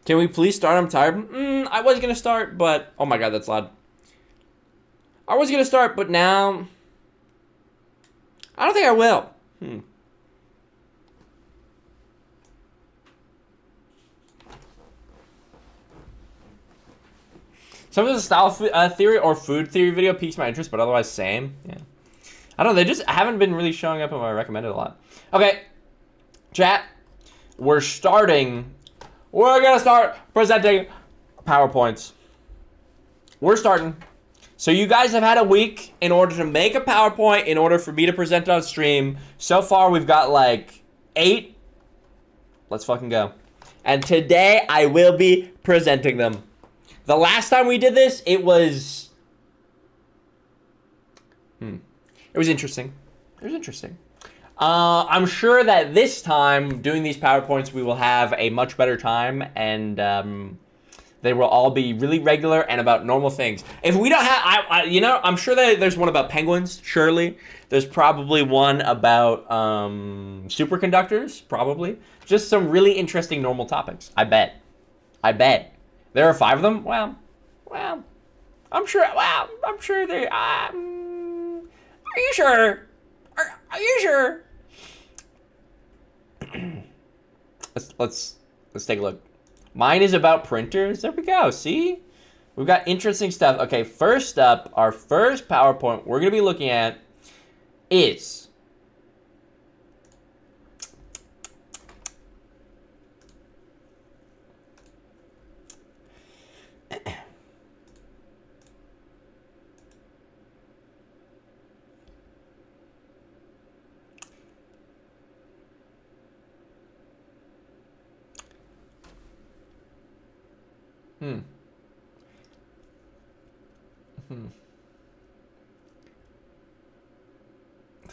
Can we please start? I'm tired. I was gonna start, but oh my god, that's loud. I was gonna start, but now I don't think I will. Some of the style theory or food theory video piques my interest, but otherwise same. Yeah. I don't know. They just haven't been really showing up in my recommended a lot. Okay, chat. We're starting. We're gonna start presenting PowerPoints. We're starting. So you guys have had a week in order to make a PowerPoint in order for me to present on stream. So far, we've got like 8. Let's fucking go. And today, I will be presenting them. The last time we did this, it was... It was interesting. It was interesting. I'm sure that this time, doing these PowerPoints, we will have a much better time, and they will all be really regular and about normal things. If we don't have, I'm sure that there's one about penguins, surely. There's probably one about superconductors, probably. Just some really interesting normal topics, I bet. There are 5 of them? Well, I'm sure they, are you sure? Are you sure? Let's take a look. Mine is about printers. There we go. See? We've got interesting stuff. Okay, first up, our first PowerPoint we're going to be looking at is...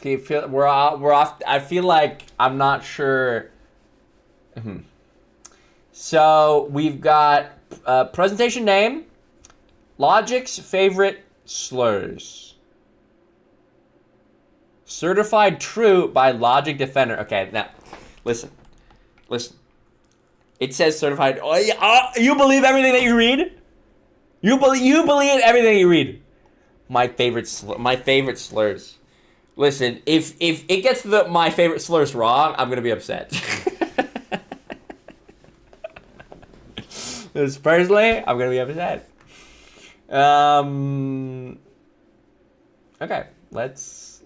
Okay, we're off. I feel like I'm not sure. So we've got presentation name, Logic's favorite slurs. Certified true by Logic Defender. Okay, now listen. It says certified. Oh, yeah, you believe everything that you read? You believe everything you read. My favorite slurs. Listen, if it gets to my favorite slurs wrong, I'm gonna be upset. Personally, I'm gonna be upset. Okay, let's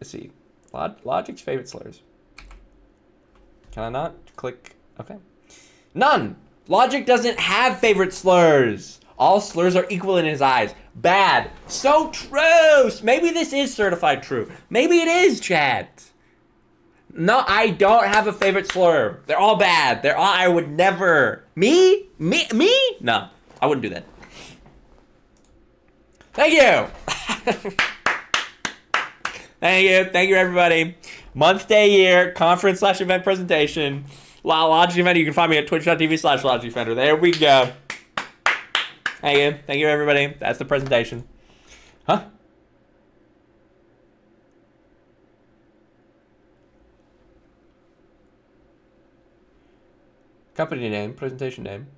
see. Logic's favorite slurs. Can I not click? Okay. None. Logic doesn't have favorite slurs. All slurs are equal in his eyes. Bad. So true. Maybe this is certified true. Maybe it is, chat. No, I don't have a favorite slur. They're all bad. I would never. Me? No, I wouldn't do that. Thank you. Thank you, everybody. Month, day, year, conference/event presentation. Logic Defender. You can find me at twitch.tv/Logic Defender. There we go. Thank you, everybody. That's the presentation. Huh? Company name, presentation name.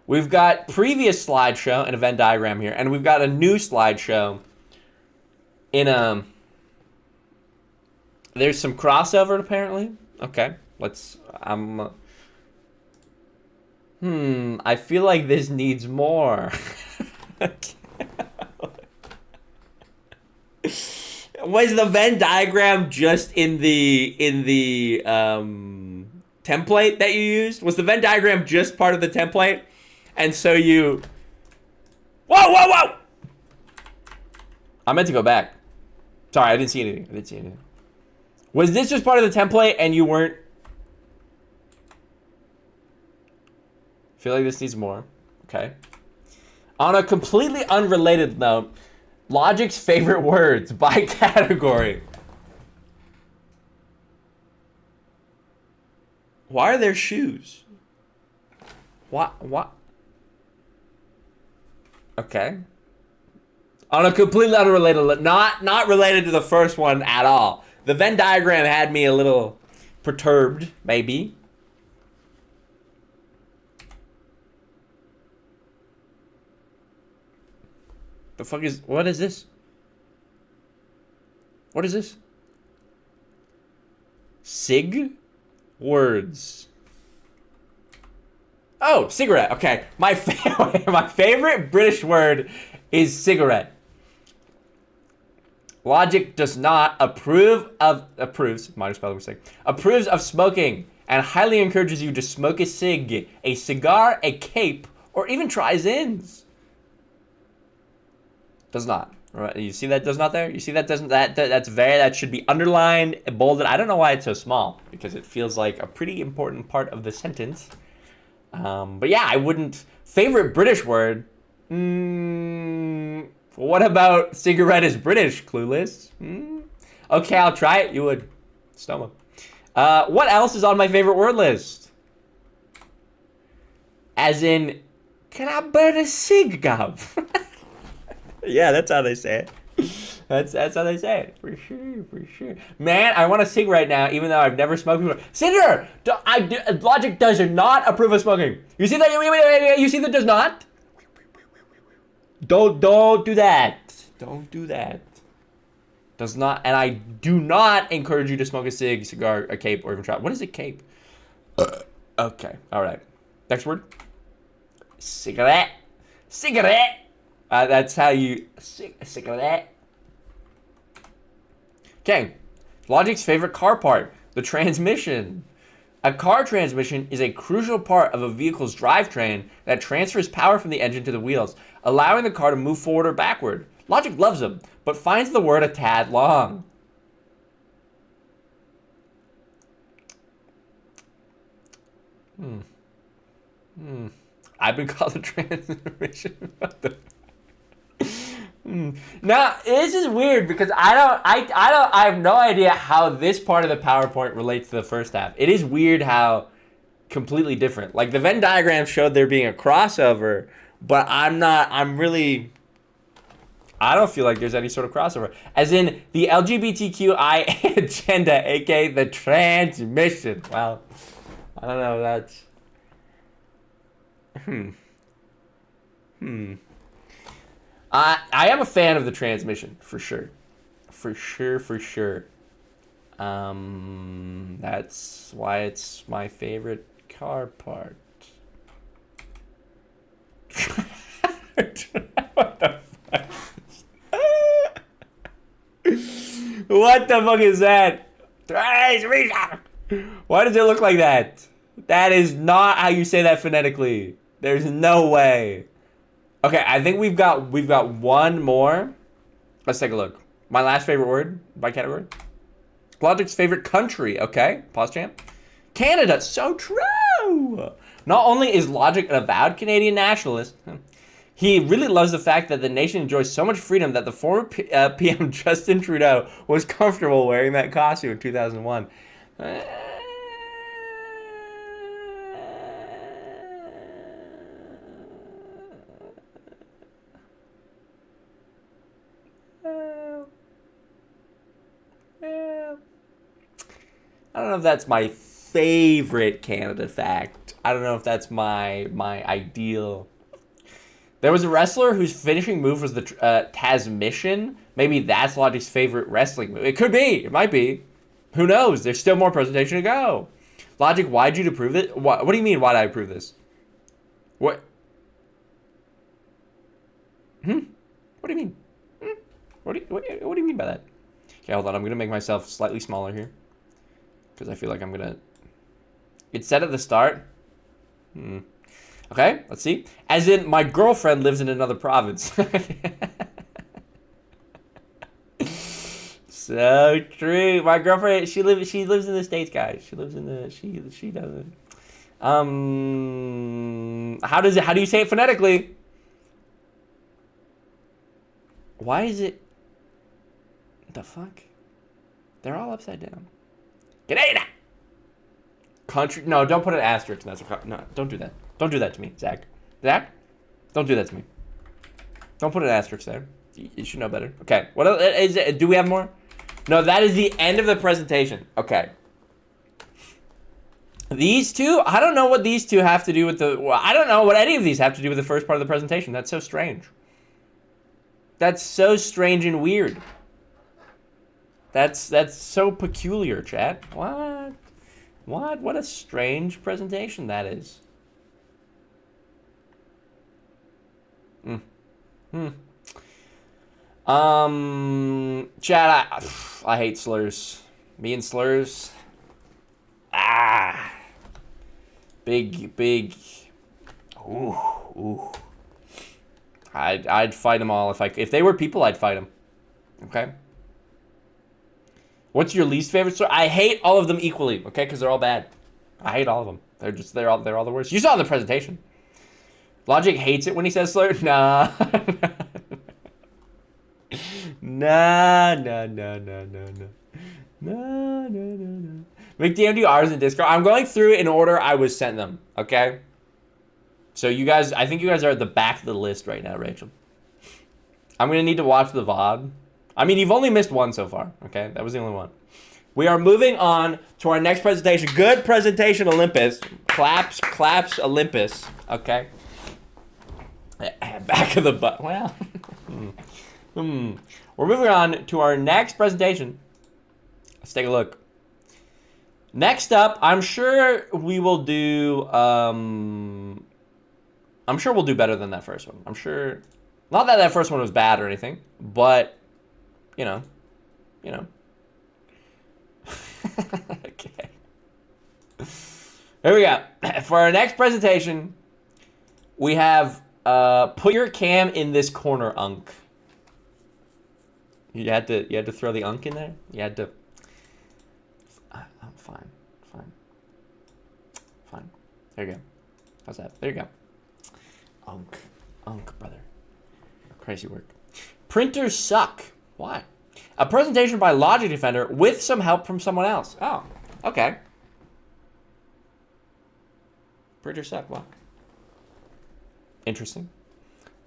We've got previous slideshow and a Venn diagram here, and we've got a new slideshow in there's some crossover apparently. Okay, let's I feel like this needs more. Was the Venn diagram just in the template that you used? Was the Venn diagram just part of the template? And so you... Whoa! I meant to go back. Sorry, I didn't see anything. Was this just part of the template and you weren't... I feel like this needs more. Okay. On a completely unrelated note, Logic's favorite words by category. Why are there shoes? What? Okay. On a completely unrelated, not related to the first one at all. The Venn diagram had me a little perturbed, maybe. The fuck is... What is this? What is this? Sig? Words. Oh, cigarette. Okay. My favorite British word is cigarette. Logic does not approves, minor spelling mistake, approves of smoking and highly encourages you to smoke a cig, a cigar, a cape, or even try-ins. Does not. Right? You see that does not there? You see that doesn't, that should be underlined, bolded. I don't know why it's so small, because it feels like a pretty important part of the sentence. But yeah, I wouldn't, favorite British word, what about cigarette is British? Clueless? Okay, I'll try it. You would. Stoma. What else is on my favorite word list? As in, can I burn a cig, Gov? Yeah, that's how they say it. That's how they say it. For sure. Man, I want a cig right now, even though I've never smoked before. Cinder! Logic does not approve of smoking. You see that? You see that does not? Don't do that. Don't do that. Does not, and I do not encourage you to smoke a cigar, a cape, or even try. What is a cape? Okay, all right. Next word. Cigarette. That's how you cigarette. Okay. Logic's favorite car part: the transmission. A car transmission is a crucial part of a vehicle's drivetrain that transfers power from the engine to the wheels, allowing the car to move forward or backward. Logic loves them, but finds the word a tad long. I've been called a transmission. What the? Now, this is weird because I have no idea how this part of the PowerPoint relates to the first half. It is weird how completely different. Like the Venn diagram showed there being a crossover, but I don't feel like there's any sort of crossover. As in the LGBTQI agenda, aka the transmission. Well, I don't know, that's I am a fan of the transmission, for sure. For sure. That's why it's my favorite car part. What the fuck? What the fuck is that? Why does it look like that? That is not how you say that phonetically. There's no way. Okay, I think we've got one more. Let's take a look. My last favorite word by category. Logic's favorite country. Okay, pause champ. Canada. So true. Not only is Logic an avowed Canadian nationalist, he really loves the fact that the nation enjoys so much freedom that the former PM Justin Trudeau was comfortable wearing that costume in 2001. I don't know if that's my favorite Canada fact. I don't know if that's my ideal. There was a wrestler whose finishing move was the Tasmission. Maybe that's Logic's favorite wrestling move. It could be. It might be. Who knows? There's still more presentation to go. Logic, why'd you approve it? What do you mean, why'd I approve this? What? What do you mean? What do you mean by that? Okay, hold on. I'm going to make myself slightly smaller here. Because I feel like I'm going to... It said at the start. Okay, let's see. As in, my girlfriend lives in another province. So true. My girlfriend, she lives in the States, guys. She lives in the... She doesn't... how do you say it phonetically? Why is it... The fuck? They're all upside down. Canada! Country... No, don't put an asterisk. No, don't do that. Don't do that to me, Zach. Zach? Don't do that to me. Don't put an asterisk there. You should know better. Okay. What else is it? Do we have more? No, that is the end of the presentation. Okay. These two? I don't know what these two have to do with the... Well, I don't know what any of these have to do with the first part of the presentation. That's so strange. That's so strange and weird. That's so peculiar, chat. What? What a strange presentation that is. Chat, I hate slurs. Me and slurs. Big. Ooh. I'd fight them all if they were people. I'd fight them. Okay. What's your least favorite slur? I hate all of them equally. Okay, because they're all bad. I hate all of them. They're all the worst. You saw in the presentation. Logic hates it when he says slur. Nah. Nah. Make DMDRs in Discord. I'm going through in order I was sent them. Okay. So you guys, I think you guys are at the back of the list right now, Rachel. I'm gonna need to watch the VOD. I mean, you've only missed one so far. Okay, that was the only one. We are moving on to our next presentation. Good presentation, Olympus. Claps, Olympus. Okay. Back of the butt. Well. We're moving on to our next presentation. Let's take a look. Next up, I'm sure we will do. I'm sure we'll do better than that first one. I'm sure. Not that first one was bad or anything, but you know. Okay. Here we go. For our next presentation, we have put your cam in this corner, Unk. You had to throw the Unk in there. You had to. Fine. There you go. How's that? There you go. Unk, brother. Crazy work. Printers suck. Why? A presentation by Logic Defender with some help from someone else. Oh, okay. Printers suck. Wow. Interesting.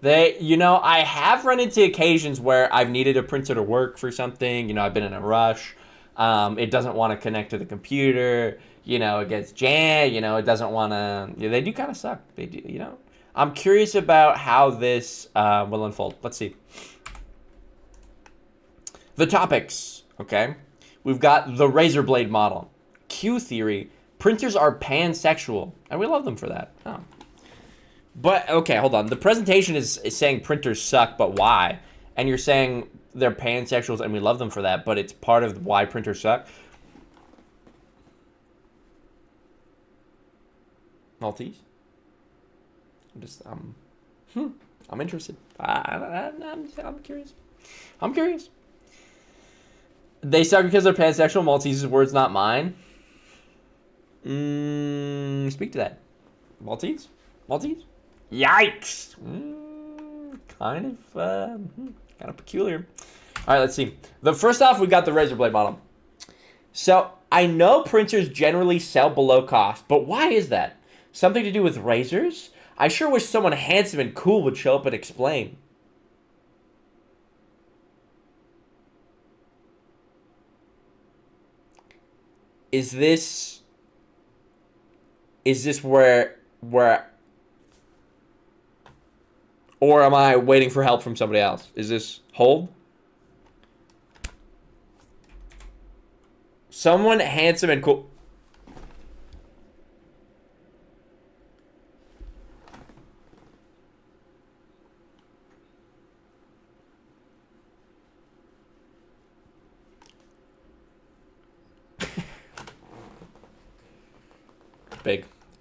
I have run into occasions where I've needed a printer to work for something. I've been in a rush. It doesn't want to connect to the computer. It gets jammed. It doesn't want to. They do kind of suck. They do. I'm curious about how this will unfold. Let's see. The topics. Okay, we've got the razor blade model, Q theory. Printers are pansexual, and we love them for that. Oh. But, okay, hold on. The presentation is saying printers suck, but why? And you're saying they're pansexuals and we love them for that, but it's part of why printers suck? Maltese? I'm interested. I'm curious. They suck because they're pansexual. Maltese's words, not mine. Speak to that. Maltese? Yikes! Kind of peculiar. All right, let's see. First off, we got the razor blade model. So I know printers generally sell below cost, but why is that? Something to do with razors? I sure wish someone handsome and cool would show up and explain. Is this where or am I waiting for help from somebody else? Is this hold? Someone handsome and cool.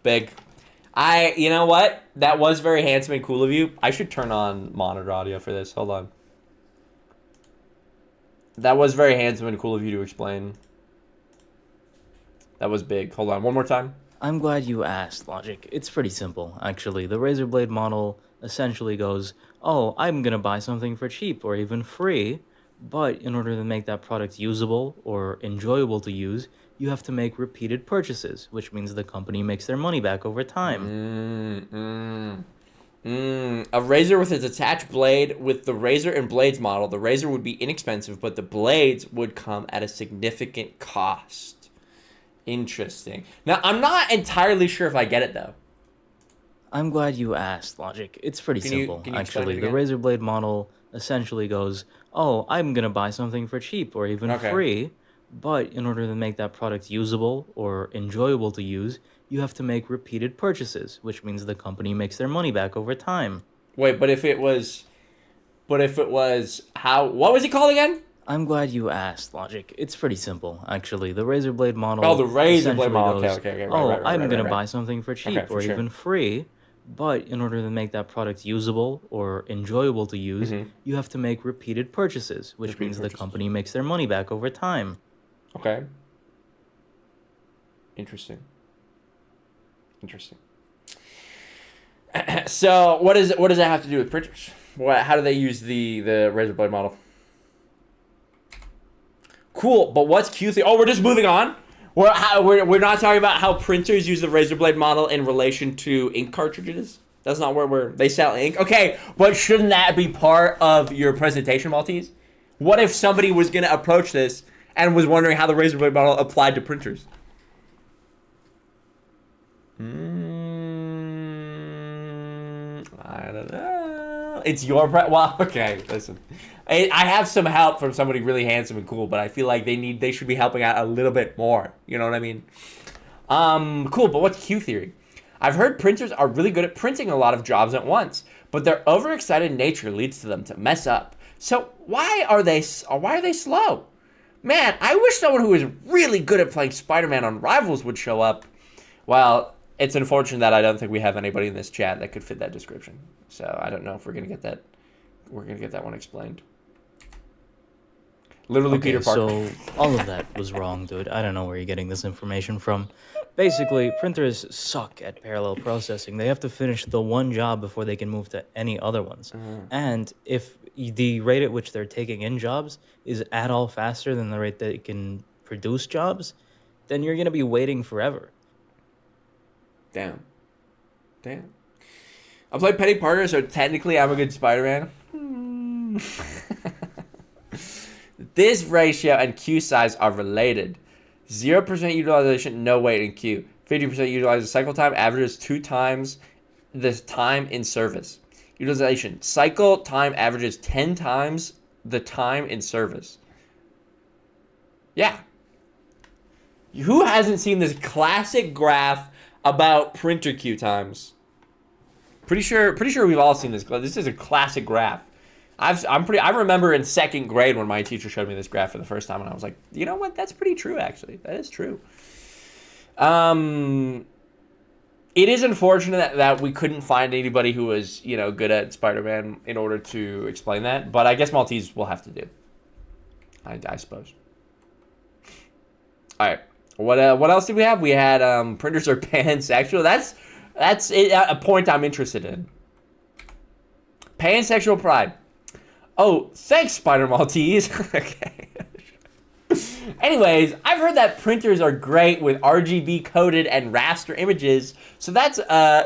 Big. You know what? That was very handsome and cool of you. I should turn on monitor audio for this. Hold on. That was very handsome and cool of you to explain. That was big. Hold on, one more time. I'm glad you asked, Logic. It's pretty simple, actually. The razor blade model essentially goes, oh, I'm gonna buy something for cheap or even free, but in order to make that product usable or enjoyable to use, you have to make repeated purchases, which means the company makes their money back over time. A razor with its attached blade. With the razor and blades model, the razor would be inexpensive, but the blades would come at a significant cost. Interesting. Now, I'm not entirely sure if I get it, though. I'm glad you asked, Logic. It's pretty simple, can you actually. explain it The again? razor blade model essentially goes, "Oh, I'm gonna buy something for cheap or even Okay. free." But in order to make that product usable or enjoyable to use, you have to make repeated purchases, which means the company makes their money back over time. Wait, but if it was how? What was he called again? I'm glad you asked, Logic. It's pretty simple, actually. The razor blade Oh, model the razor blade essentially model. Okay, goes, okay, okay. Right, "Oh, right, right, I'm right, right, gonna right. buy something for Okay, cheap for or sure. even free." But in order to make that product usable or enjoyable to use, Mm-hmm. you have to make repeated purchases, which Repeat means the purchases. company makes their money back over time. Okay. Interesting. Interesting. So, what does that have to do with printers? How do they use the razor blade model? Cool, but what's Q3? Oh, we're just moving on. We're not talking about how printers use the razor blade model in relation to ink cartridges. That's not where they sell ink. Okay, but shouldn't that be part of your presentation, Maltese? What if somebody was gonna approach this and was wondering how the razor blade model applied to printers? I don't know. It's your well, okay. Listen, I have some help from somebody really handsome and cool, but I feel like they should be helping out a little bit more. You know what I mean? Cool. But what's Q theory? I've heard printers are really good at printing a lot of jobs at once, but their overexcited nature leads to them to mess up. So why are they slow? Man, I wish someone who is really good at playing Spider-Man on Rivals would show up. Well, it's unfortunate that I don't think we have anybody in this chat that could fit that description. So I don't know if we're gonna get that. We're gonna get that one explained. Literally, Peter Okay, Parker. so all of that was wrong, dude. I don't know where you're getting this information from. Basically, printers suck at parallel processing. They have to finish the one job before they can move to any other ones. And if the rate at which they're taking in jobs is at all faster than the rate that it can produce jobs, then you're going to be waiting forever. Damn. Damn. I played Penny Parker, so technically I'm a good Spider-Man. This ratio and queue size are related. 0% utilization, no wait in queue. 50% utilization cycle time averages 2 times the time in service. Utilization cycle time averages 10 times the time in service. Yeah. Who hasn't seen this classic graph about printer queue times? Pretty sure we've all seen this. This is a classic graph. I remember in second grade when my teacher showed me this graph for the first time, and I was like, you know what? That's pretty true, actually. That is true. It is unfortunate that we couldn't find anybody who was, good at Spider-Man in order to explain that. But I guess Maltese will have to do. I suppose. All right. What else did we have? We had printers are pansexual. That's a point I'm interested in. Pansexual pride. Oh, thanks, Spider Maltese. Okay. Anyways, I've heard that printers are great with RGB coded and raster images. So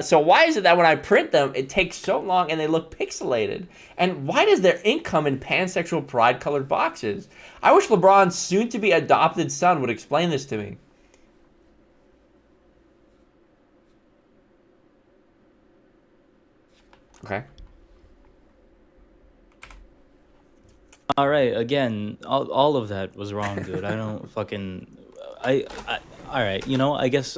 so why is it that when I print them, it takes so long and they look pixelated? And why does their ink come in pansexual pride colored boxes? I wish LeBron's soon-to-be adopted son would explain this to me. Okay. All right, again, all of that was wrong, dude. I don't fucking I all right, I guess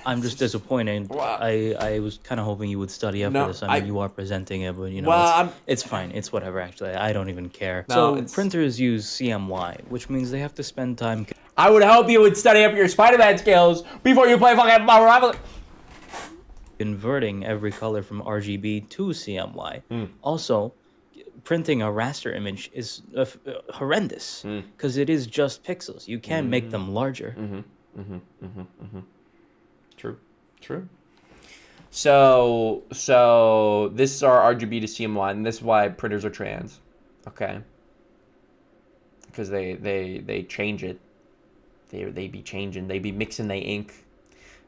I'm just disappointed. Well, I was kind of hoping you would study up for no, this. I mean, you are presenting it, but well, it's fine. It's whatever actually. I don't even care. No, So, it's- printers use CMY, which means they have to spend time I would hope you would study up your Spider-Man skills before you play fucking Marvel Rivals. converting every color from RGB to CMY. Also, printing a raster image is horrendous because it is just pixels. You can't make them larger. True. True. So this is our RGB to CMY, and this is why printers are trans. Okay. Because they change it. They be changing. They be mixing the ink.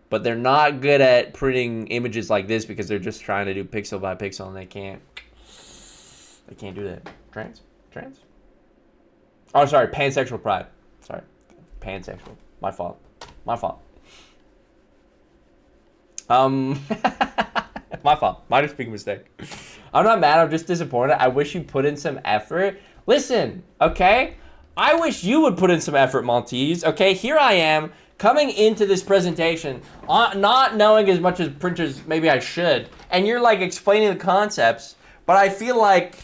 But they're not good at printing images like this because they're just trying to do pixel by pixel, and they can't do that. Trans? Oh, sorry. Pansexual pride. Sorry. Pansexual. My fault. My fault. My speaking mistake. I'm not mad. I'm just disappointed. I wish you put in some effort. Listen, okay? I wish you would put in some effort, Maltese. Okay, here I am coming into this presentation, not knowing as much as printers maybe I should, and you're like explaining the concepts, but I feel like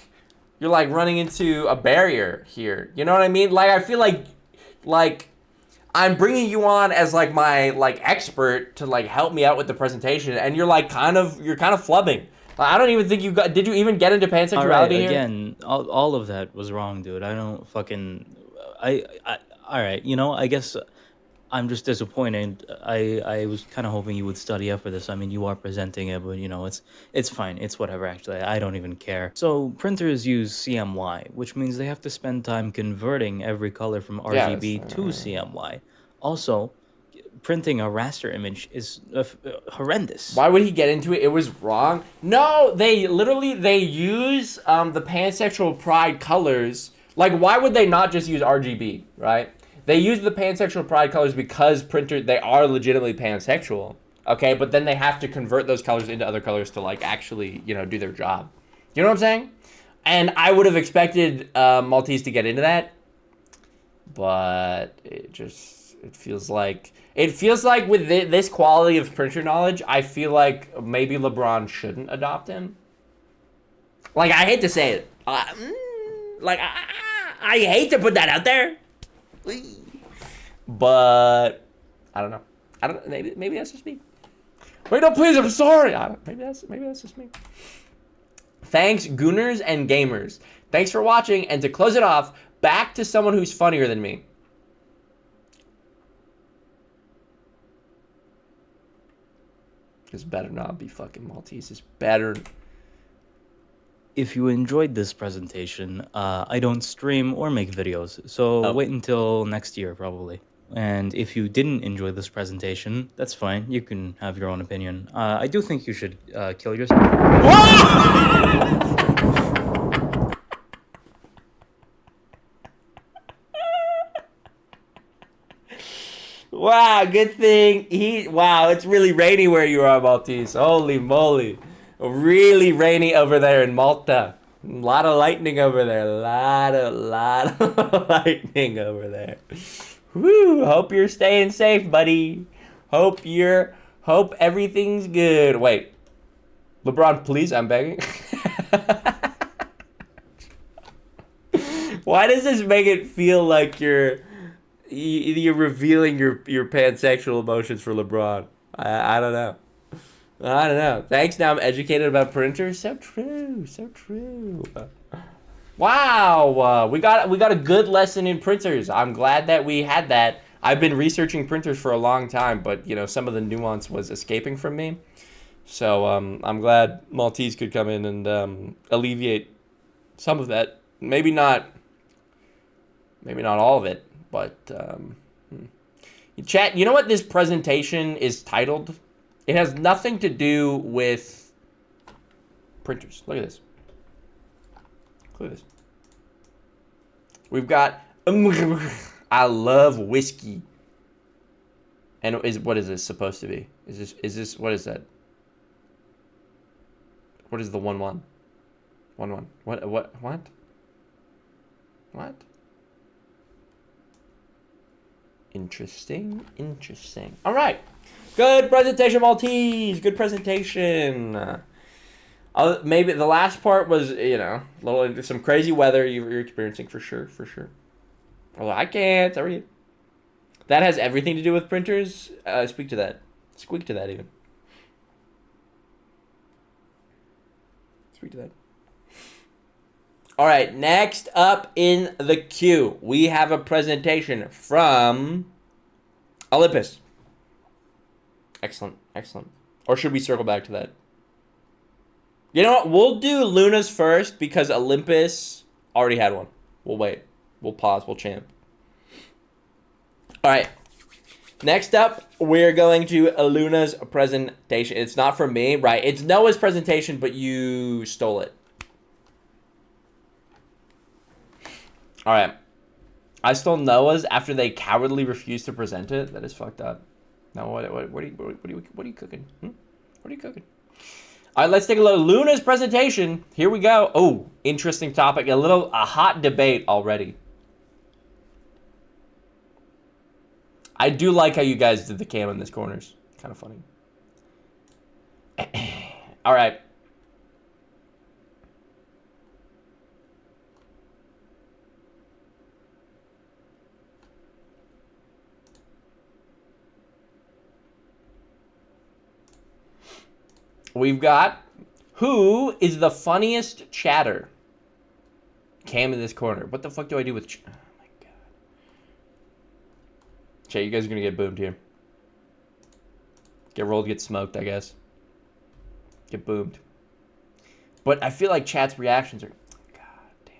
you're like running into a barrier here. You know what I mean? Like I feel like I'm bringing you on as like my like expert to like help me out with the presentation, and you're like kind of flubbing. I don't even think you got. Did you even get into pansexuality All right, here? again, all of that was wrong, dude. I don't fucking. All right, you know, I guess I'm just disappointed. I was kind of hoping you would study up for this. I mean, you are presenting it, but you know, it's fine. It's whatever. Actually, I don't even care. So printers use CMY, which means they have to spend time converting every color from RGB to CMY. Also, printing a raster image is horrendous. Why would he get into it? It was wrong. No, they use the pansexual pride colors. Like, why would they not just use RGB, right? They use the pansexual pride colors because they are legitimately pansexual, okay? But then they have to convert those colors into other colors to like actually, you know, do their job. You know what I'm saying? And I would have expected Maltese to get into that, but it feels like with this quality of printer knowledge, I feel like maybe LeBron shouldn't adopt him. Like, I hate to say it. I hate to put that out there. But I don't know. Maybe that's just me. Wait, no, please. I'm sorry. Maybe that's just me. Thanks, Gooners and Gamers. Thanks for watching. And to close it off, back to someone who's funnier than me. This better not be fucking Maltese. This better. If you enjoyed this presentation, I don't stream or make videos, so wait until next year, probably. And if you didn't enjoy this presentation, that's fine. You can have your own opinion. I do think you should kill yourself. Wow, good thing wow, it's really rainy where you are, Maltese. Holy moly. Really rainy over there in Malta. A lot of lightning over there. A lot of lightning over there. Woo, hope you're staying safe, buddy. Hope everything's good. Wait. LeBron, please, I'm begging. Why does this make it feel like you're revealing your pansexual emotions for LeBron? I don't know. I don't know. Thanks. Now I'm educated about printers. So true. So true. Wow. We got a good lesson in printers. I'm glad that we had that. I've been researching printers for a long time, but you know, some of the nuance was escaping from me. So I'm glad Maltese could come in and alleviate some of that. Maybe not all of it, but chat, you know what this presentation is titled? It has nothing to do with printers. Look at this. Look at this. We've got I love whiskey. And what is this supposed to be? Is this what is that? What is the 1-1? 1-1. What? Interesting. All right. Good presentation, Maltese. Good presentation. Maybe the last part was, you know, some crazy weather you're experiencing for sure. Although I can't. Sorry. That has everything to do with printers. Speak to that even. Speak to that. All right. Next up in the queue, we have a presentation from Olympus. Excellent. Or should we circle back to that? You know what? We'll do Luna's first because Olympus already had one. We'll wait. We'll pause. We'll champ. All right. Next up, we're going to Luna's presentation. It's not from me, right? It's Noah's presentation, but you stole it. All right. I stole Noah's after they cowardly refused to present it. That is fucked up. Now what are you cooking? What are you cooking? All right, let's take a look at Luna's presentation. Here we go. Oh, interesting topic. A hot debate already. I do like how you guys did the cam in this corners. Kind of funny. All right. We've got, who is the funniest chatter? Cam in this corner. What the fuck do I do with... Oh, my God. Chat, you guys are going to get boomed here. Get rolled, get smoked, I guess. Get boomed. But I feel like chat's reactions are... God damn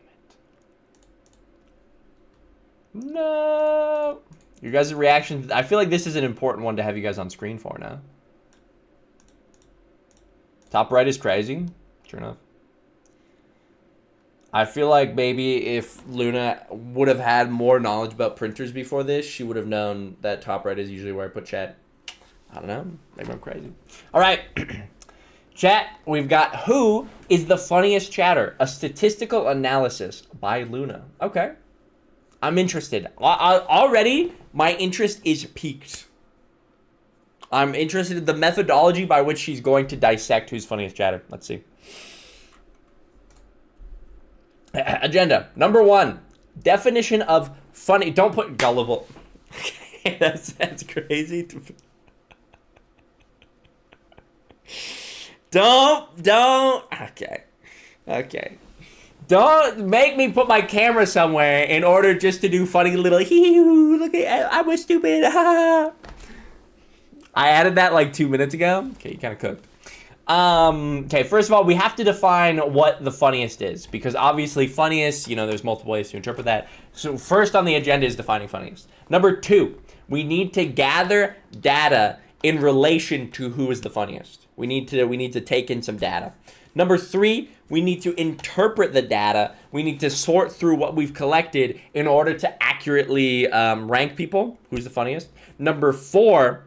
it. No. You guys' reactions... I feel like this is an important one to have you guys on screen for now. Top right is crazy. Sure enough. I feel like maybe if Luna would have had more knowledge about printers before this, she would have known that top right is usually where I put chat. I don't know. Maybe I'm crazy. All right. Chat, we've got who is the funniest chatter? A statistical analysis by Luna. Okay. I'm interested. Already, my interest is piqued. I'm interested in the methodology by which she's going to dissect who's funniest chatter. Let's see. Agenda. Number 1. Definition of funny. Don't put gullible. that's crazy. Don't. Okay. Don't make me put my camera somewhere in order just to do funny little look at I was stupid. I added that like 2 minutes ago. Okay, you kind of cooked. Okay, first of all, we have to define what the funniest is, because obviously funniest, there's multiple ways to interpret that. So first on the agenda is defining funniest. Number 2, we need to gather data in relation to who is the funniest. We need to take in some data. Number 3, we need to interpret the data. We need to sort through what we've collected in order to accurately rank people, who's the funniest. Number 4,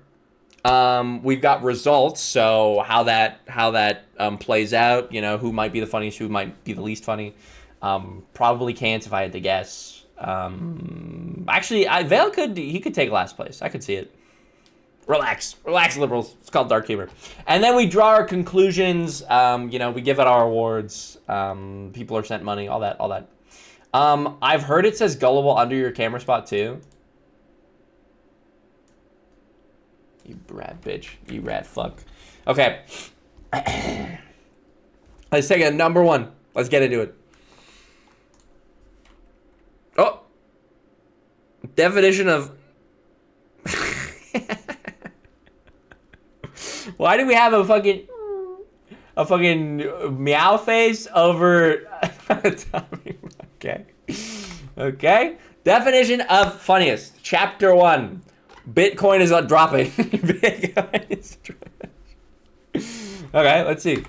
we've got results, so how that plays out, who might be the funniest, who might be the least funny. Probably can't if I had to guess. Actually, Vale could take last place. I could see it. Relax, liberals. It's called dark humor. And then we draw our conclusions. We give out our awards. People are sent money. All that. I've heard it says gullible under your camera spot too. You rat bitch. You rat fuck. Okay. Let's take it. Number 1. Let's get into it. Oh. Definition of... Why do we have a fucking meow face over... Okay. Definition of funniest. Chapter 1. Bitcoin is not dropping. Bitcoin is trash. Okay, let's see.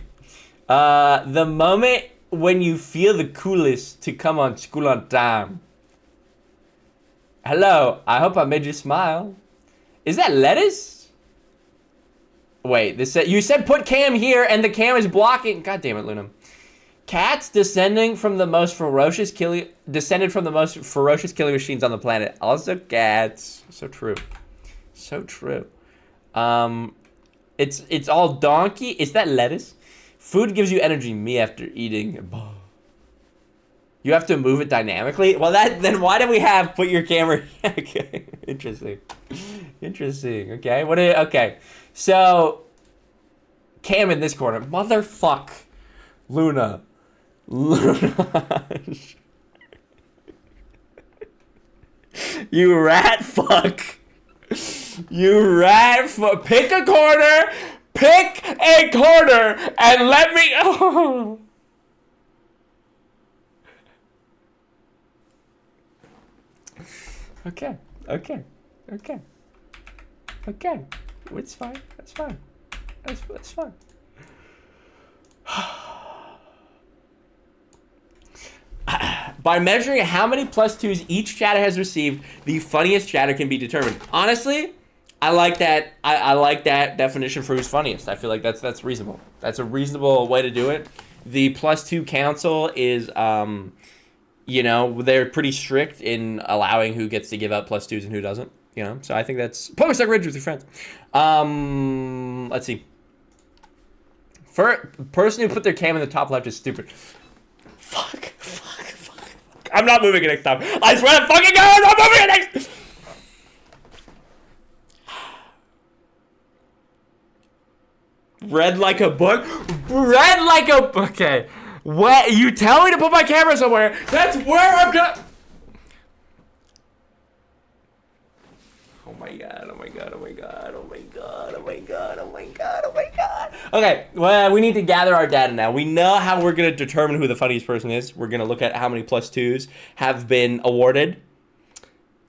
The moment when you feel the coolest to come on school on time. Hello, I hope I made you smile. Is that lettuce? Wait, you said put cam here and the cam is blocking. God damn it, Luna. Cats descended from the most ferocious killing machines on the planet. Also cats. So true. So true. It's all donkey. Is that lettuce? Food gives you energy. Me after eating. You have to move it dynamically. Well, then why do we have put your camera? Okay, interesting. Okay, okay. So, Cam in this corner. Motherfuck, Luna. You rat fuck. You rat fuck. Pick a corner and let me... Oh. Okay. It's fine. That's fine. That's fine. By measuring how many +2s each chatter has received, the funniest chatter can be determined. Honestly, I like that. I like that definition for who's funniest. I feel like that's reasonable. That's a reasonable way to do it. The +2 council is, you know, they're pretty strict in allowing who gets to give out +2s and who doesn't. You know, so I think that's post that ridge with your friends. Let's see. For person who put their cam in the top left is stupid. Fuck. I'm not moving it next time. I swear to fucking God, I'm not moving it next. Read like a book. Read like a book. Okay. What? You tell me to put my camera somewhere. That's where I'm gonna. Oh my God. Oh my God. Oh my God. Oh my God. Oh my God. Oh my God. Oh my God. Okay. Well, we need to gather our data now. We know how we're gonna determine who the funniest person is. We're gonna look at how many +2s have been awarded.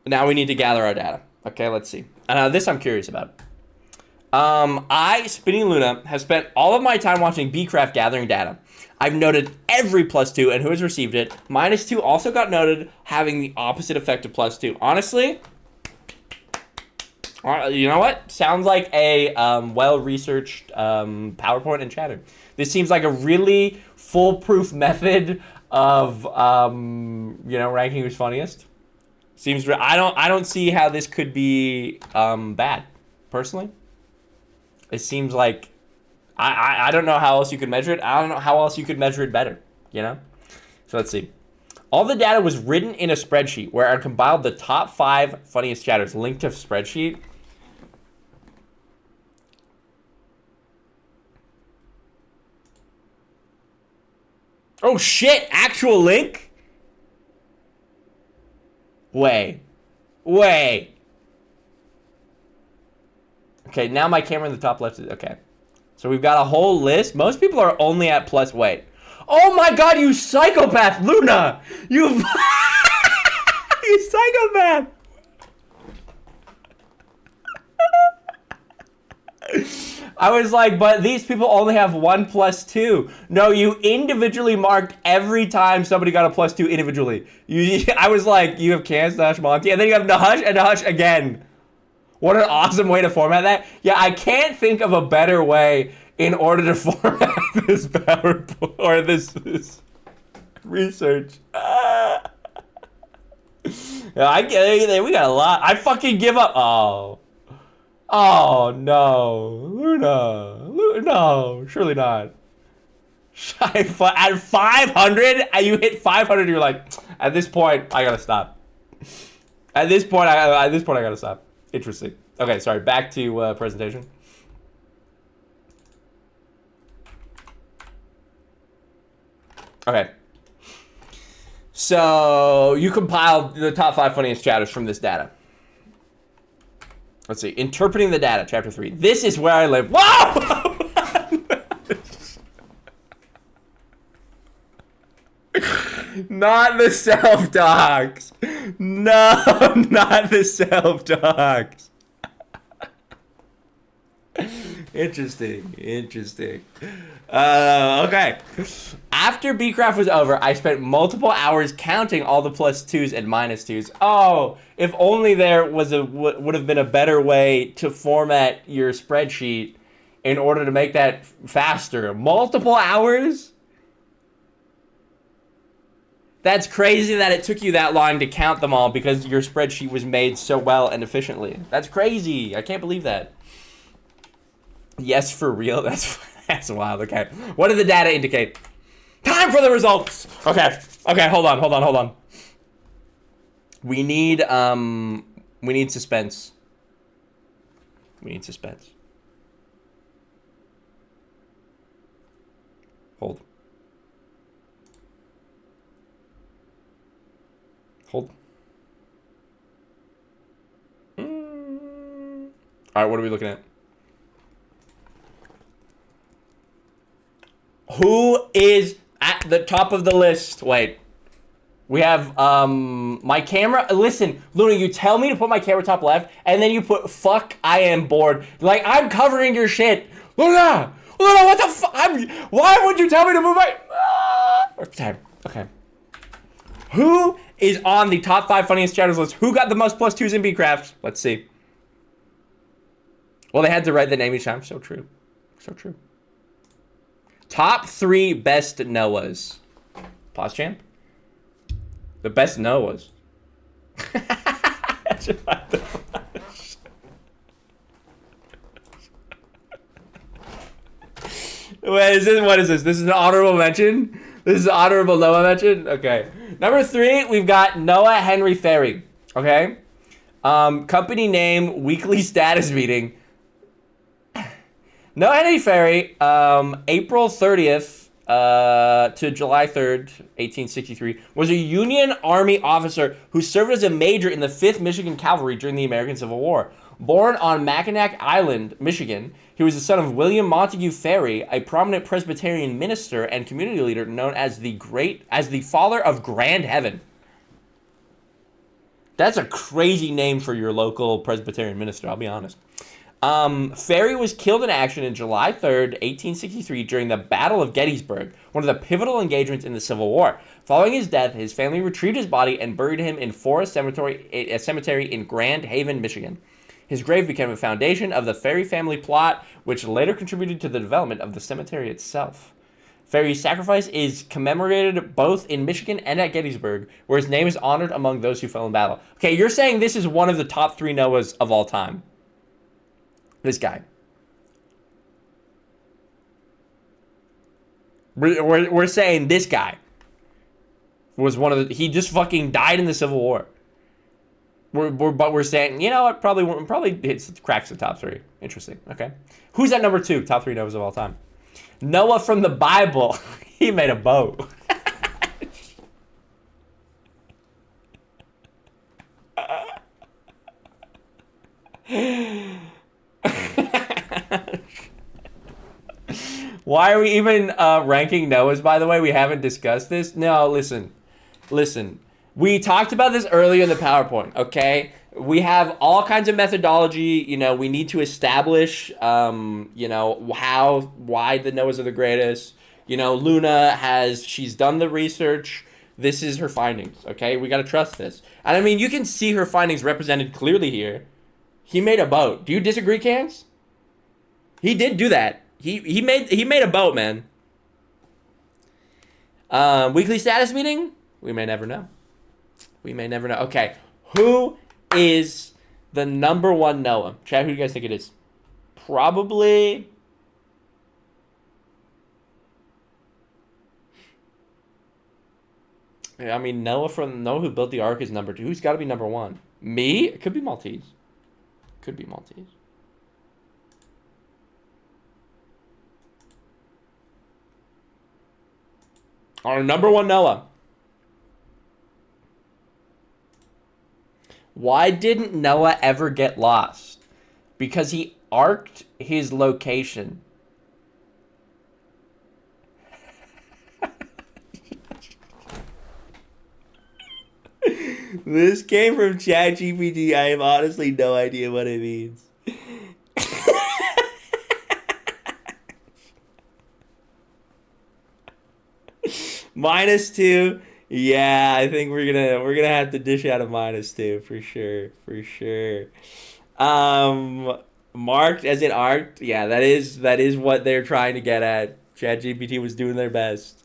Now we need to gather our data. Okay. Let's see. This I'm curious about. I, Spinny Luna, have spent all of my time watching Bcraft gathering data. I've noted every +2 and who has received it. -2 also got noted, having the opposite effect of +2. Honestly, you know what? Sounds like a well-researched PowerPoint and chatter. This seems like a really foolproof method of you know, ranking who's funniest. Seems I don't see how this could be bad, personally. It seems like I don't know how else you could measure it. I don't know how else you could measure it better, you know? So let's see. All the data was written in a spreadsheet where I compiled the top 5 funniest chatters. Link to spreadsheet. Oh shit, actual link? Wait. Okay, now my camera in the top left is, okay. So we've got a whole list. Most people are only at wait. Oh my God, you psychopath, Luna! You you psychopath! I was like, but these people only have 1 +2. No, you individually marked every time somebody got a +2 individually. I was like, you have Cans, Nash, Monty, and then you have Nahush and Nahush again. What an awesome way to format that. Yeah, I can't think of a better way in order to format this PowerPoint or this research. Yeah, I get it. We got a lot. I fucking give up. Oh no, Luna, no, surely not. At 500, you hit 500. You're like, at this point, I gotta stop. At this point, I gotta stop. Interesting. Okay, sorry. Back to presentation. Okay. So you compiled the top 5 funniest chatters from this data. Let's see. Interpreting the data, chapter 3. This is where I live. Whoa! Not the self-dogs. No, not the self-dogs. Interesting. Okay. After Bcraft was over, I spent multiple hours counting all the +2s and -2s. Oh, if only there was would have been a better way to format your spreadsheet in order to make that faster. Multiple hours? That's crazy that it took you that long to count them all because your spreadsheet was made so well and efficiently. That's crazy. I can't believe that. Yes, for real? That's wild. Okay. What did the data indicate? Time for the results! Okay, hold on. We need suspense. Hold. Alright, what are we looking at? Who is at the top of the list? Wait. We have, my camera. Listen, Luna, you tell me to put my camera top left, and then you put, fuck, I am bored. Like, I'm covering your shit. Luna, what the fuck? Why would you tell me to move my... Okay. Who is on the top 5 funniest chatters list? Who got the most +2s in Bcraft? Let's see. Well, they had to write the name each time. So true. So true. Top 3 best Noahs. Pause champ. The best Noahs. Wait, what is this? This is an honorable mention? This is an honorable Noah mention? Okay. Number 3, we've got Noah Henry Ferry. Okay? Company name, weekly status meeting. Noah Henry Ferry, April 30th to July 3rd, 1863, was a Union Army officer who served as a major in the 5th Michigan Cavalry during the American Civil War. Born on Mackinac Island, Michigan, he was the son of William Montague Ferry, a prominent Presbyterian minister and community leader known as the Father of Grand Heaven. That's a crazy name for your local Presbyterian minister, I'll be honest. Ferry was killed in action in July 3rd, 1863 during the Battle of Gettysburg, one of the pivotal engagements in the Civil War. Following his death, his family retrieved his body and buried him in Forest Cemetery, a cemetery in Grand Haven, Michigan. His grave became a foundation of the Ferry family plot, which later contributed to the development of the cemetery itself. Ferry's sacrifice is commemorated both in Michigan and at Gettysburg, where his name is honored among those who fell in battle. Okay, you're saying this is one of the top 3 Noahs of all time. This guy. We're saying this guy was one of the... He just fucking died in the Civil War. But we're saying, you know what? Probably cracks the top 3. Interesting. Okay. Who's at number 2? Top 3 Noahs of all time. Noah from the Bible. He made a boat. Why are we even ranking Noahs, by the way? We haven't discussed this. No, listen. We talked about this earlier in the PowerPoint, okay? We have all kinds of methodology. You know, we need to establish, you know, why the Noahs are the greatest. You know, Luna she's done the research. This is her findings, okay? We got to trust this. And I mean, you can see her findings represented clearly here. He made a boat. Do you disagree, Cans? He did do that. He made a boat, man. Weekly status meeting? We may never know. Okay. Who is the number 1 Noah? Chat, who do you guys think it is? Probably... I mean, Noah who built the Ark is number 2. Who's got to be number 1? Me? It could be Maltese. Our number 1 Noah. Why didn't Noah ever get lost? Because he arced his location. This came from ChatGPT. I have honestly no idea what it means. -2. Yeah, I think we're gonna have to dish out a -2 for sure. Marked as in arced. Yeah, that is what they're trying to get at. ChatGPT was doing their best.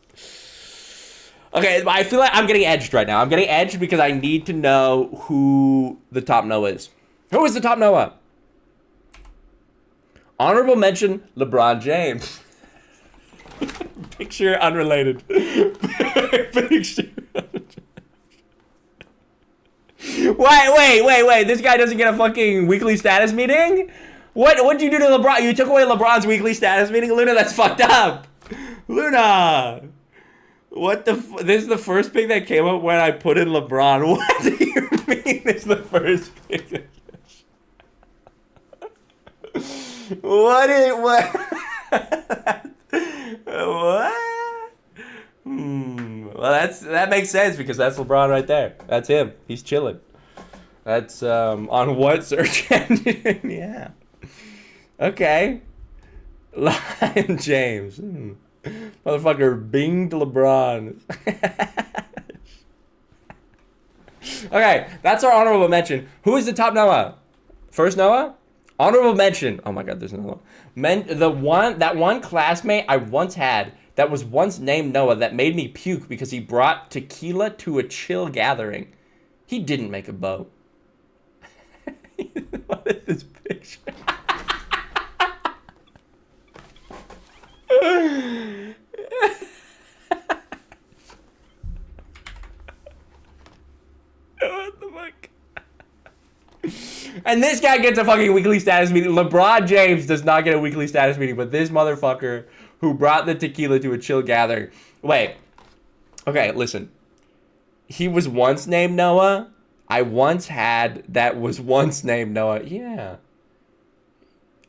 Okay, I feel like I'm getting edged right now. I'm getting edged because I need to know who the top Noah is. Who is the top Noah? Honorable mention, LeBron James. Picture unrelated. Picture. Wait. This guy doesn't get a fucking weekly status meeting? What'd you do to LeBron? You took away LeBron's weekly status meeting? Luna, that's fucked up. Luna. What the this is the first pick that came up when I put in LeBron. What do you mean this is the first pick? What? Well, that makes sense because that's LeBron right there. That's him. He's chilling. That's on what search engine? Yeah. Okay. Lion James. Motherfucker binged LeBron. Okay, that's our honorable mention. Who is the top Noah? First Noah? Honorable mention. Oh my god, there's another one. That one classmate I once had that was once named Noah that made me puke because he brought tequila to a chill gathering. He didn't make a boat. What is this picture? What the fuck? And this guy gets a fucking weekly status meeting. LeBron James does not get a weekly status meeting, but this motherfucker who brought the tequila to a chill gathering. Wait. Okay, listen. He was once named Noah. I once had that was once named Noah. Yeah.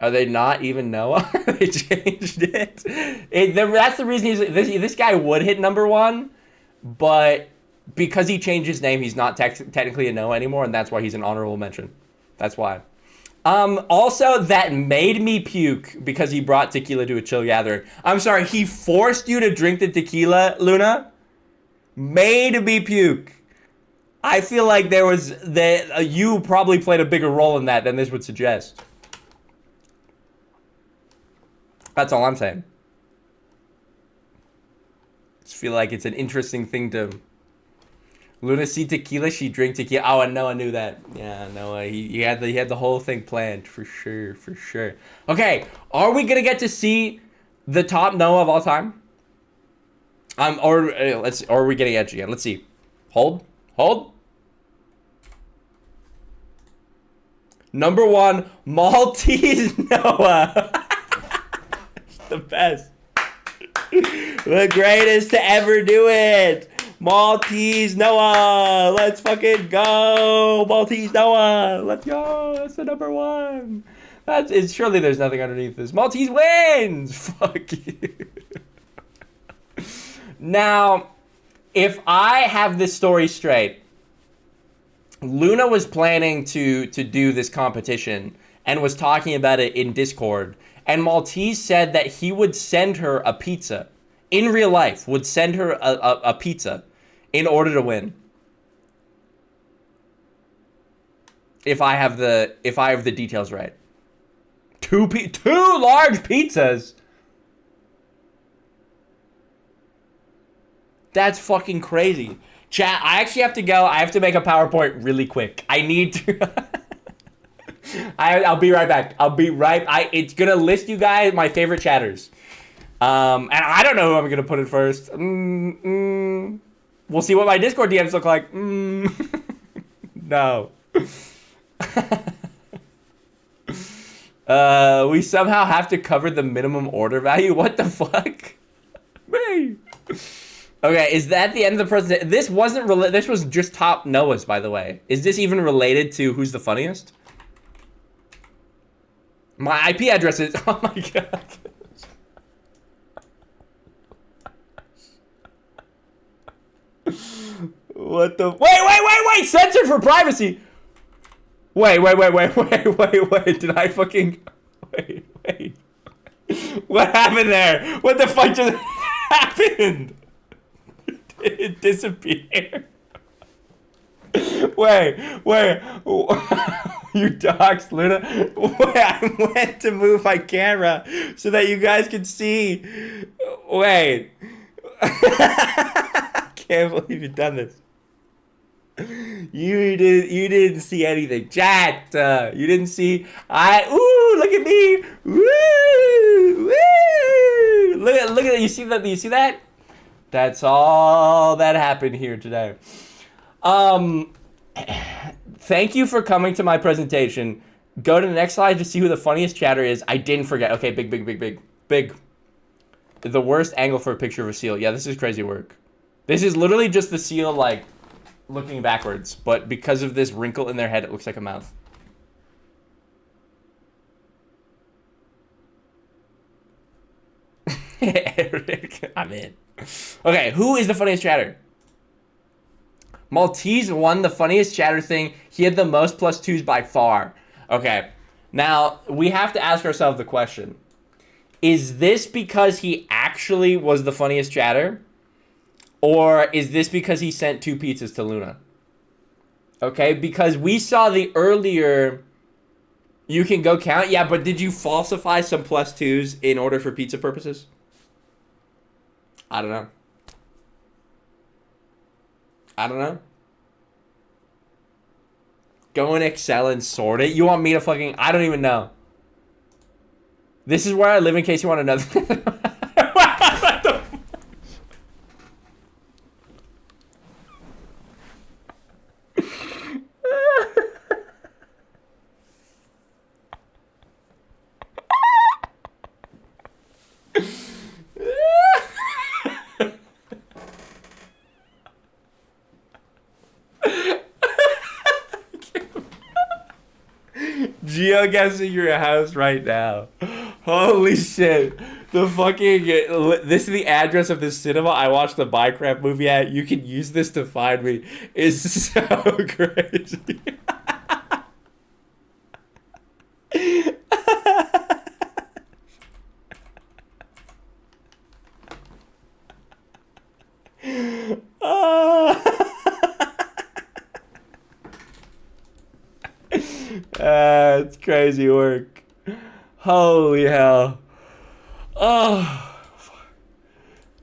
Are they not even Noah? They changed it. That's the reason this guy would hit number one, but because he changed his name, he's not technically a Noah anymore, and that's why he's an honorable mention. That's why. Also, that made me puke because he brought tequila to a chill gathering. I'm sorry, he forced you to drink the tequila, Luna? Made me puke. I feel like there was you probably played a bigger role in that than this would suggest. That's all I'm saying. Just feel like it's an interesting thing to. Luna see tequila, she drink tequila. Oh, and Noah knew that. Yeah, Noah, he had the whole thing planned for sure, for sure. Okay, are we gonna get to see the top Noah of all time? Or are we getting edgy again? Let's see. Hold. Number one, Maltese Noah. The best. The greatest to ever do it. Maltese Noah. Let's fucking go. Maltese Noah. Let's go. That's the number one. Surely there's nothing underneath this. Maltese wins. Fuck you. Now, if I have this story straight, Luna was planning to do this competition and was talking about it in Discord. And Maltese said that he would send her a pizza. In real life, would send her a pizza in order to win. If I have the details right. Two large pizzas. That's fucking crazy. Chat, I actually have to go. I have to make a PowerPoint really quick. I need to. I'll be right back. It's gonna list you guys my favorite chatters. And I don't know who I'm gonna put in first. We'll see what my Discord DMs look like. No. We somehow have to cover the minimum order value. What the fuck? Me. Okay, is that the end of the presentation? This wasn't this was just top Noahs, by the way. Is this even related to who's the funniest? My IP address is. Oh my god. What the? Wait! Censored for privacy. Wait! Did I fucking? Wait. What happened there? What the fuck just happened? Did it disappear? Wait. You doxed Luna. Wait, I went to move my camera so that you guys could see. Wait. I can't believe you've done this. You didn't see anything. Chat. You didn't see. Ooh, look at me. Woo. Look at that. You see that? You see that? That's all that happened here today. Thank you for coming to my presentation. Go to the next slide to see who the funniest chatter is. I didn't forget. Okay, big. The worst angle for a picture of a seal. Yeah, this is crazy work. This is literally just the seal, like, looking backwards. But because of this wrinkle in their head, it looks like a mouth. Eric, I'm in. Okay, who is the funniest chatter? Maltese won the funniest chatter thing. He had the most +2s by far. Okay, now we have to ask ourselves the question. Is this because he actually was the funniest chatter? Or is this because he sent 2 pizzas to Luna? Okay, because we saw the earlier You can go count? Yeah, but did you falsify some +2s in order for pizza purposes? I don't know. I don't know. Go in Excel and sort it? You want me to fucking... I don't even know. This is where I live in case you want to know. What the geoguessing your house right now. Holy shit. The fucking... This is the address of this cinema I watched the Minecraft movie at. You can use this to find me. It's so crazy. It's crazy work. Holy hell. Oh,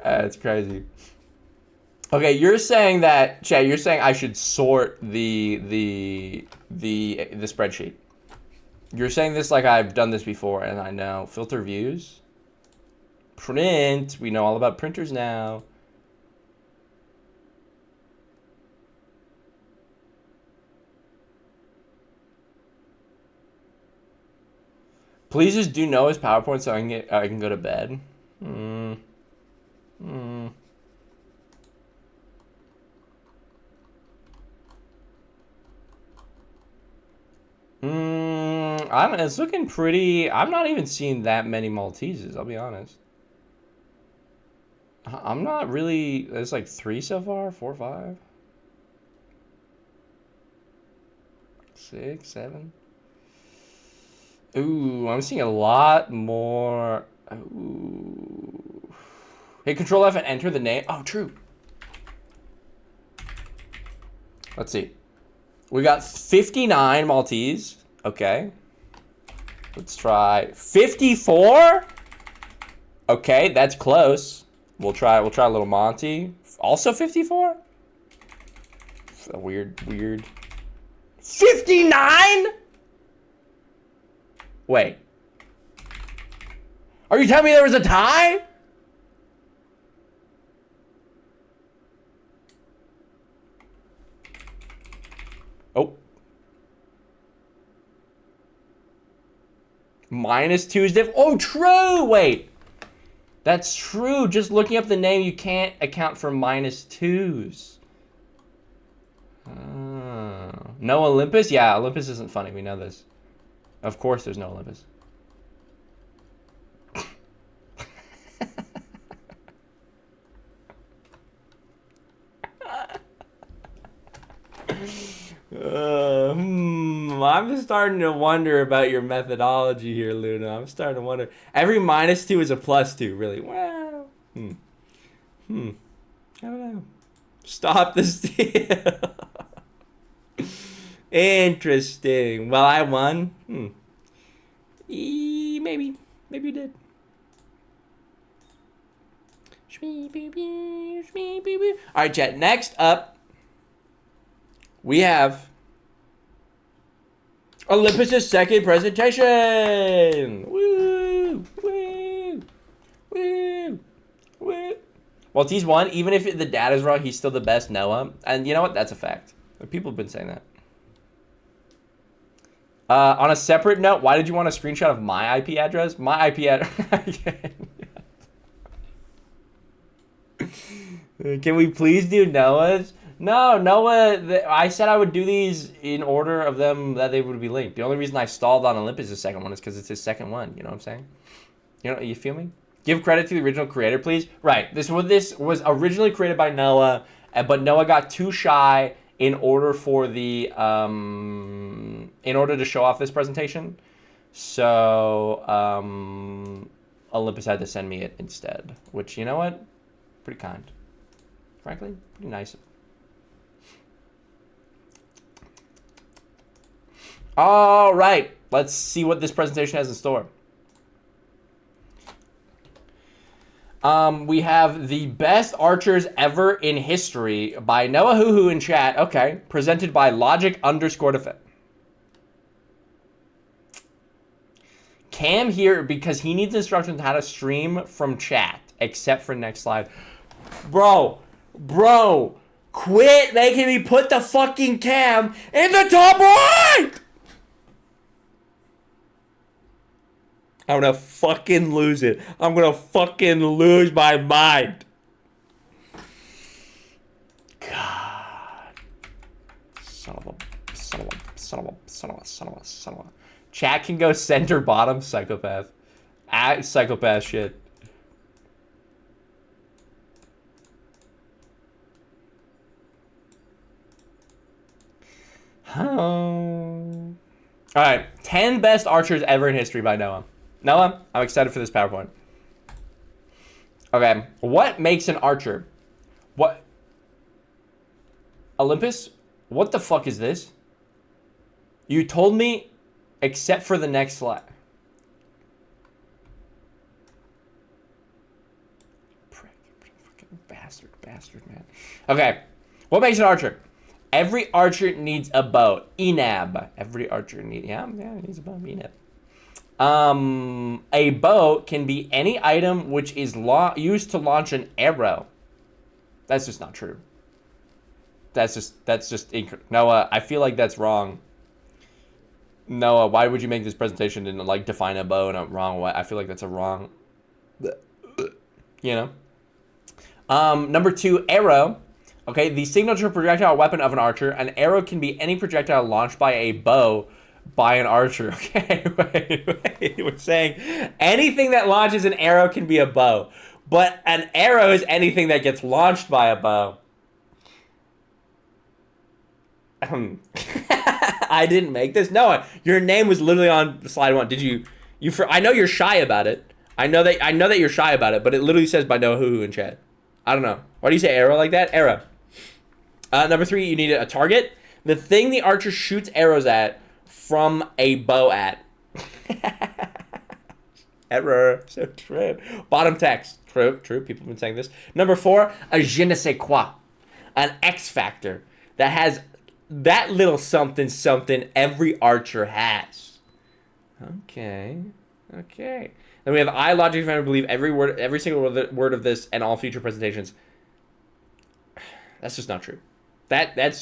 that's crazy. Okay, you're saying that, Chad. You're saying I should sort the spreadsheet. You're saying this like I've done this before, and I know. Filter views, print. We know all about printers now. Please just do Noah's PowerPoint so I can go to bed. It's looking pretty. I'm not even seeing that many Maltesers, I'll be honest. I'm not really. There's like 3 so far, 4, 5, 6, 7. Ooh, I'm seeing a lot more. Ooh. Hey, Control F and enter the name. Oh, true. Let's see. We got 59 Maltese. Okay. Let's try 54. Okay, that's close. We'll try a little Monty. Also 54? Weird. 59? Wait. Are you telling me there was a tie? Oh. -2 is diff. Oh, true. Wait. That's true. Just looking up the name, you can't account for -2s. No Olympus? Yeah, Olympus isn't funny. We know this. Of course there's no Olympus. I'm starting to wonder about your methodology here, Luna. I'm starting to wonder. Every -2 is a +2, really. Wow. I don't know. Stop the steal. Interesting. Well, I won. Maybe you did. All right, chat. Next up, we have Olympus' second presentation. Woo! Maltese won. Even if the data's wrong, he's still the best Noah. And you know what? That's a fact. People have been saying that. On a separate note, why did you want a screenshot of my IP address? My IP address. Can we please do Noah's? No, Noah. I said I would do these in order of them that they would be linked. The only reason I stalled on Olympus' second one is because it's his second one. You know what I'm saying? You feel me? Give credit to the original creator, please. Right. This was originally created by Noah, but Noah got too shy in order for the in order to show off this presentation. So Olympus had to send me it instead. Which, you know what? Pretty kind. Frankly, pretty nice. All right, let's see what this presentation has in store. We have the best archers ever in history by Noah Hoo in chat. Okay, presented by Logic_Defense. Cam here because he needs instructions on how to stream from chat, except for next slide. Bro, quit making me put the fucking cam in the top right! I'm gonna fucking lose it. I'm gonna fucking lose my mind. God. Son of a. Chat can go center bottom, psychopath. Psychopath shit. Alright. 10 best archers ever in history by Noah. Noah, I'm excited for this PowerPoint. Okay. What makes an archer? What? Olympus? What the fuck is this? You told me, except for the next slide. Prick. Fucking bastard, man. Okay. What makes an archer? Every archer needs a bow. Enab. Every archer needs... Yeah, it needs a bow. Enab. A bow can be any item which is used to launch an arrow. That's just not true. That's just incorrect. Noah, I feel like that's wrong. Noah, why would you make this presentation and like define a bow in a wrong way? I feel like that's a wrong. You know. Number 2, arrow. Okay, the signature projectile weapon of an archer. An arrow can be any projectile launched by a bow. By an archer. Okay, wait. We're saying anything that launches an arrow can be a bow, but an arrow is anything that gets launched by a bow. I didn't make this. No, your name was literally on slide 1. Did you? I know you're shy about it. I know that you're shy about it, but it literally says by Noah Hoo in chat. I don't know. Why do you say arrow like that? Arrow. Number 3, you need a target. The thing the archer shoots arrows at. From a bow at. Error. So true. Bottom text. True. People have been saying this. Number 4, a je ne sais quoi. An X factor that has that little something every archer has. Okay. Then we have I Logic Defender believe every single word of this and all future presentations. That's just not true. That's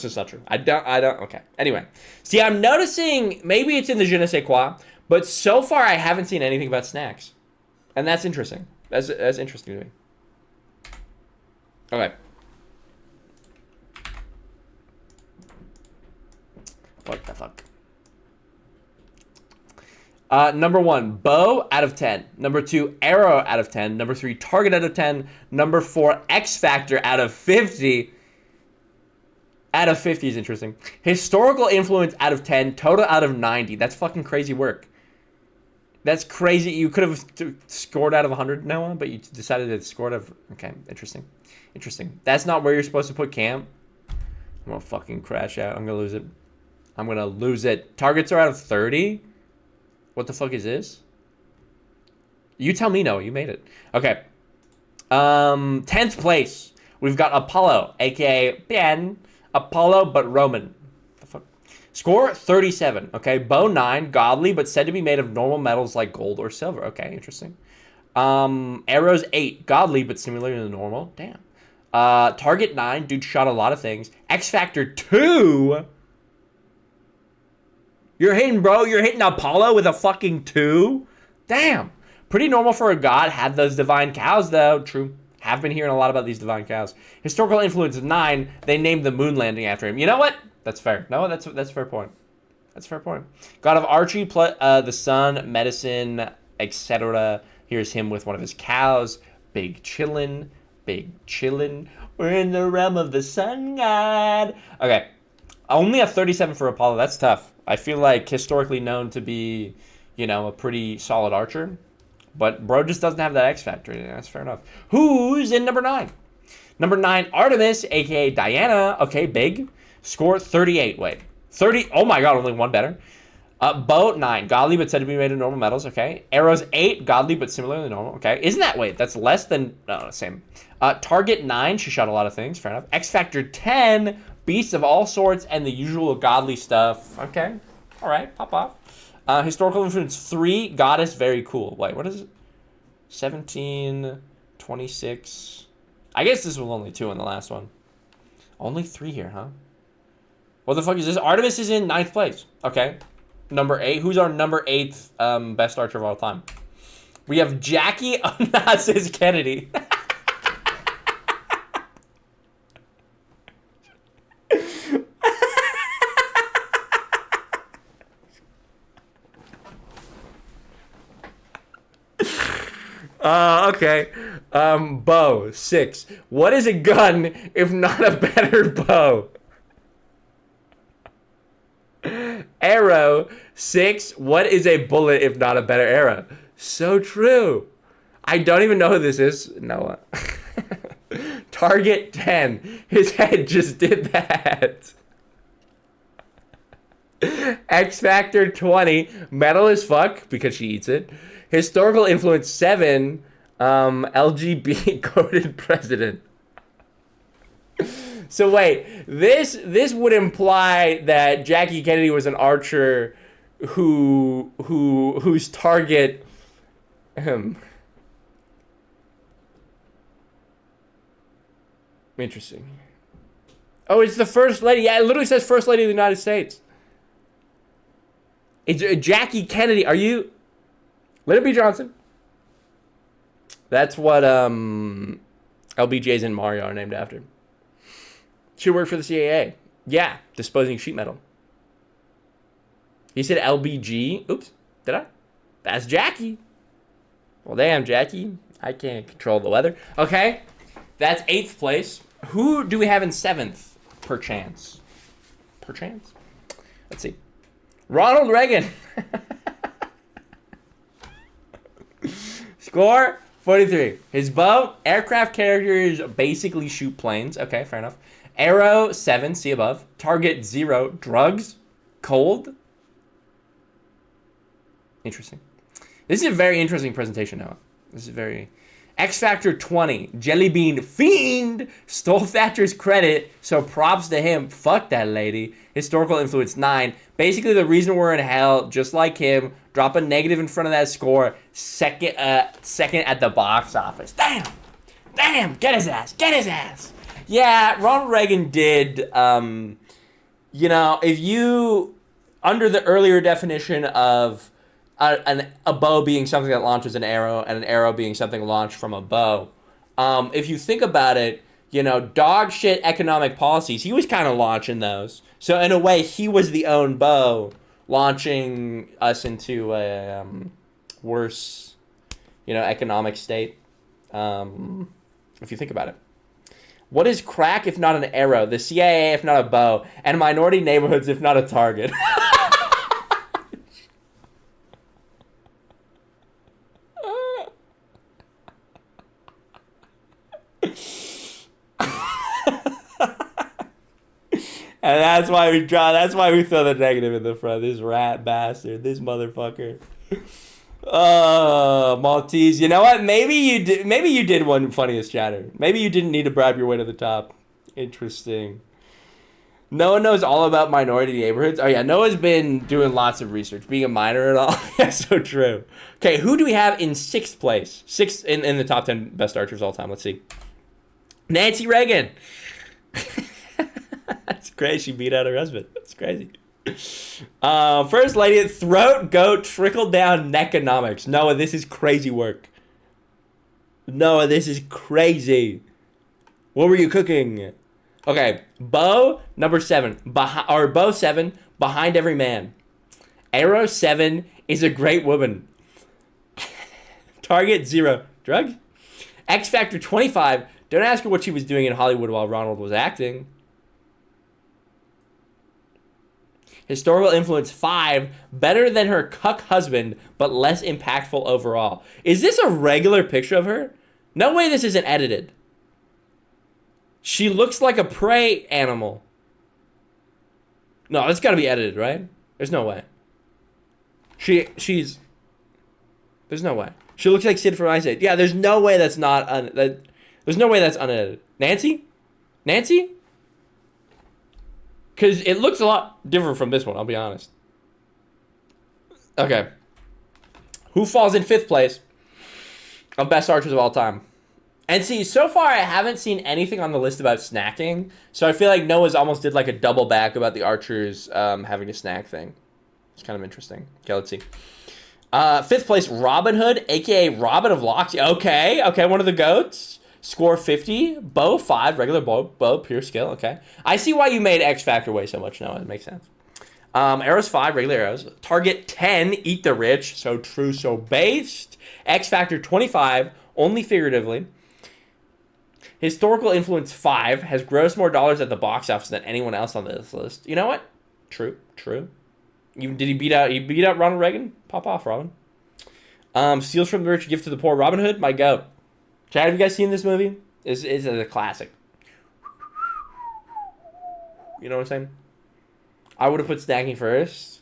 just not true. I don't. Okay. Anyway. See, I'm noticing maybe it's in the je ne sais quoi, but so far I haven't seen anything about snacks. And that's interesting. That's interesting to me. Okay. What the fuck? Number 1, bow out of 10. Number 2, arrow out of 10. Number 3, target out of 10. Number 4, X factor out of 50. Out of 50 is interesting. Historical influence out of 10. Total out of 90. That's fucking crazy work. That's crazy. You could have scored out of 100, Noah, but you decided to score out of... Okay, interesting. That's not where you're supposed to put Cam. I'm gonna fucking crash out. I'm gonna lose it. Targets are out of 30? What the fuck is this? You tell me, Noah. You made it. Okay. 10th place. We've got Apollo, a.k.a. Ben... Apollo, but Roman. The fuck? Score 37. Okay, bow 9, godly, but said to be made of normal metals like gold or silver. Okay, interesting. Arrows 8, godly, but similar to normal. Damn. Target 9, dude shot a lot of things. X Factor 2. You're hitting Apollo with a fucking 2. Damn. Pretty normal for a god. Had those divine cows though. True. Have been hearing a lot about these divine cows. Historical influence of 9. They named the moon landing after him. You know what? That's fair. No, that's a fair point. That's a fair point. God of archery, the sun, medicine, etc. Here's him with one of his cows. Big chillin'. We're in the realm of the sun god. Okay. Only a 37 for Apollo. That's tough. I feel like historically known to be, a pretty solid archer. But bro just doesn't have that X factor. Yeah, that's fair enough. Who's in number 9? Number 9, Artemis, a.k.a. Diana. Okay, big. Score 38. Wait. 30. Oh my god, only one better. Bow 9, godly but said to be made of normal metals. Okay. Arrows 8, godly but similarly normal. Okay. Isn't that wait? That's less than same. Target 9, she shot a lot of things. Fair enough. X Factor 10, beasts of all sorts and the usual godly stuff. Okay. All right. Pop off. Historical influence 3, goddess, very cool. Wait, what is it? 17, 26. I guess this was only 2 in the last one. Only 3 here, huh? What the fuck is this? Artemis is in 9th place. Okay. Number 8. Who's our number 8th best archer of all time? We have Jackie Onassis Kennedy. Okay. Bow 6. What is a gun if not a better bow? Arrow 6. What is a bullet if not a better arrow? So true. I don't even know who this is. Noah. Target 10. His head just did that. X Factor 20. Metal as fuck because she eats it. Historical influence 7. LGB coded president. So wait, this would imply that Jackie Kennedy was an archer whose target interesting. Oh, it's the first lady. Yeah, it literally says first lady of the United States. It's Jackie Kennedy. Are you Lyndon B. Johnson? That's what LBJ's and Mario are named after. She worked for the CIA. Yeah, disposing sheet metal. He said LBG. Oops, did I? That's Jackie. Well, damn, Jackie. I can't control the weather. Okay, that's 8th place. Who do we have in 7th, perchance? Perchance? Let's see. Ronald Reagan. Score 43. His bow, aircraft carriers basically shoot planes. Okay, fair enough. Arrow 7, see above. Target 0, drugs, cold. Interesting. This is a very interesting presentation, Noah. This is very... X Factor 20, Jellybean Fiend, stole Thatcher's credit, so props to him. Fuck that lady. Historical influence 9. Basically, the reason we're in hell, just like him, drop a negative in front of that score. Second at the box office. Damn, get his ass. Yeah, Ronald Reagan did, if you, under the earlier definition of a bow being something that launches an arrow and an arrow being something launched from a bow, if you think about it, dog shit economic policies, he was kind of launching those. So in a way, he was the own bow, launching us into a worse, economic state, if you think about it. What is crack if not an arrow? The CIA if not a bow? And minority neighborhoods if not a target? And that's why we throw the negative in the front. This rat bastard. This motherfucker. Maltese. You know what? Maybe you did one funniest chatter. Maybe you didn't need to bribe your way to the top. Interesting. Noah knows all about minority neighborhoods. Oh yeah, Noah's been doing lots of research, being a minor and all. That's so true. Okay, who do we have in 6th place? 6th in the top 10 best archers of all time. Let's see. Nancy Reagan. That's crazy. She beat out her husband. That's crazy. First lady, throat goat, trickle down neckonomics. Noah, this is crazy work. Noah, this is crazy. What were you cooking? Okay, bow number 7, bow 7, behind every man. Arrow 7 is a great woman. Target 0, drugs. X Factor 25. Don't ask her what she was doing in Hollywood while Ronald was acting. Historical influence 5, better than her cuck husband, but less impactful overall. Is this a regular picture of her? No way this isn't edited. She looks like a prey animal. No, it's got to be edited, right? There's no way. She's. There's no way. She looks like Sid from Ice Age. Yeah, there's no way that's not there's no way that's unedited. Nancy? Nancy? Because it looks a lot different from this one, I'll be honest. Okay. Who falls in 5th place of best archers of all time? And see, so far I haven't seen anything on the list about snacking, so I feel like Noah's almost did like a double back about the archers having a snack thing. It's kind of interesting. Okay, let's see. 5th place, Robin Hood, aka Robin of Locksley. Okay, one of the goats. Score 50. Bow 5, regular bow, pure skill. Okay. I see why you made X Factor weigh so much now. It makes sense. Arrows 5, regular arrows. Target 10, eat the rich. So true, so based. X Factor 25, only figuratively. Historical influence 5, has grossed more dollars at the box office than anyone else on this list. You know what? True. Did he beat out Ronald Reagan? Pop off, Robin. Steals from the rich, gift to the poor. Robin Hood, my goat. Chad, have you guys seen this movie? It's a classic. You know what I'm saying? I would have put snacking first.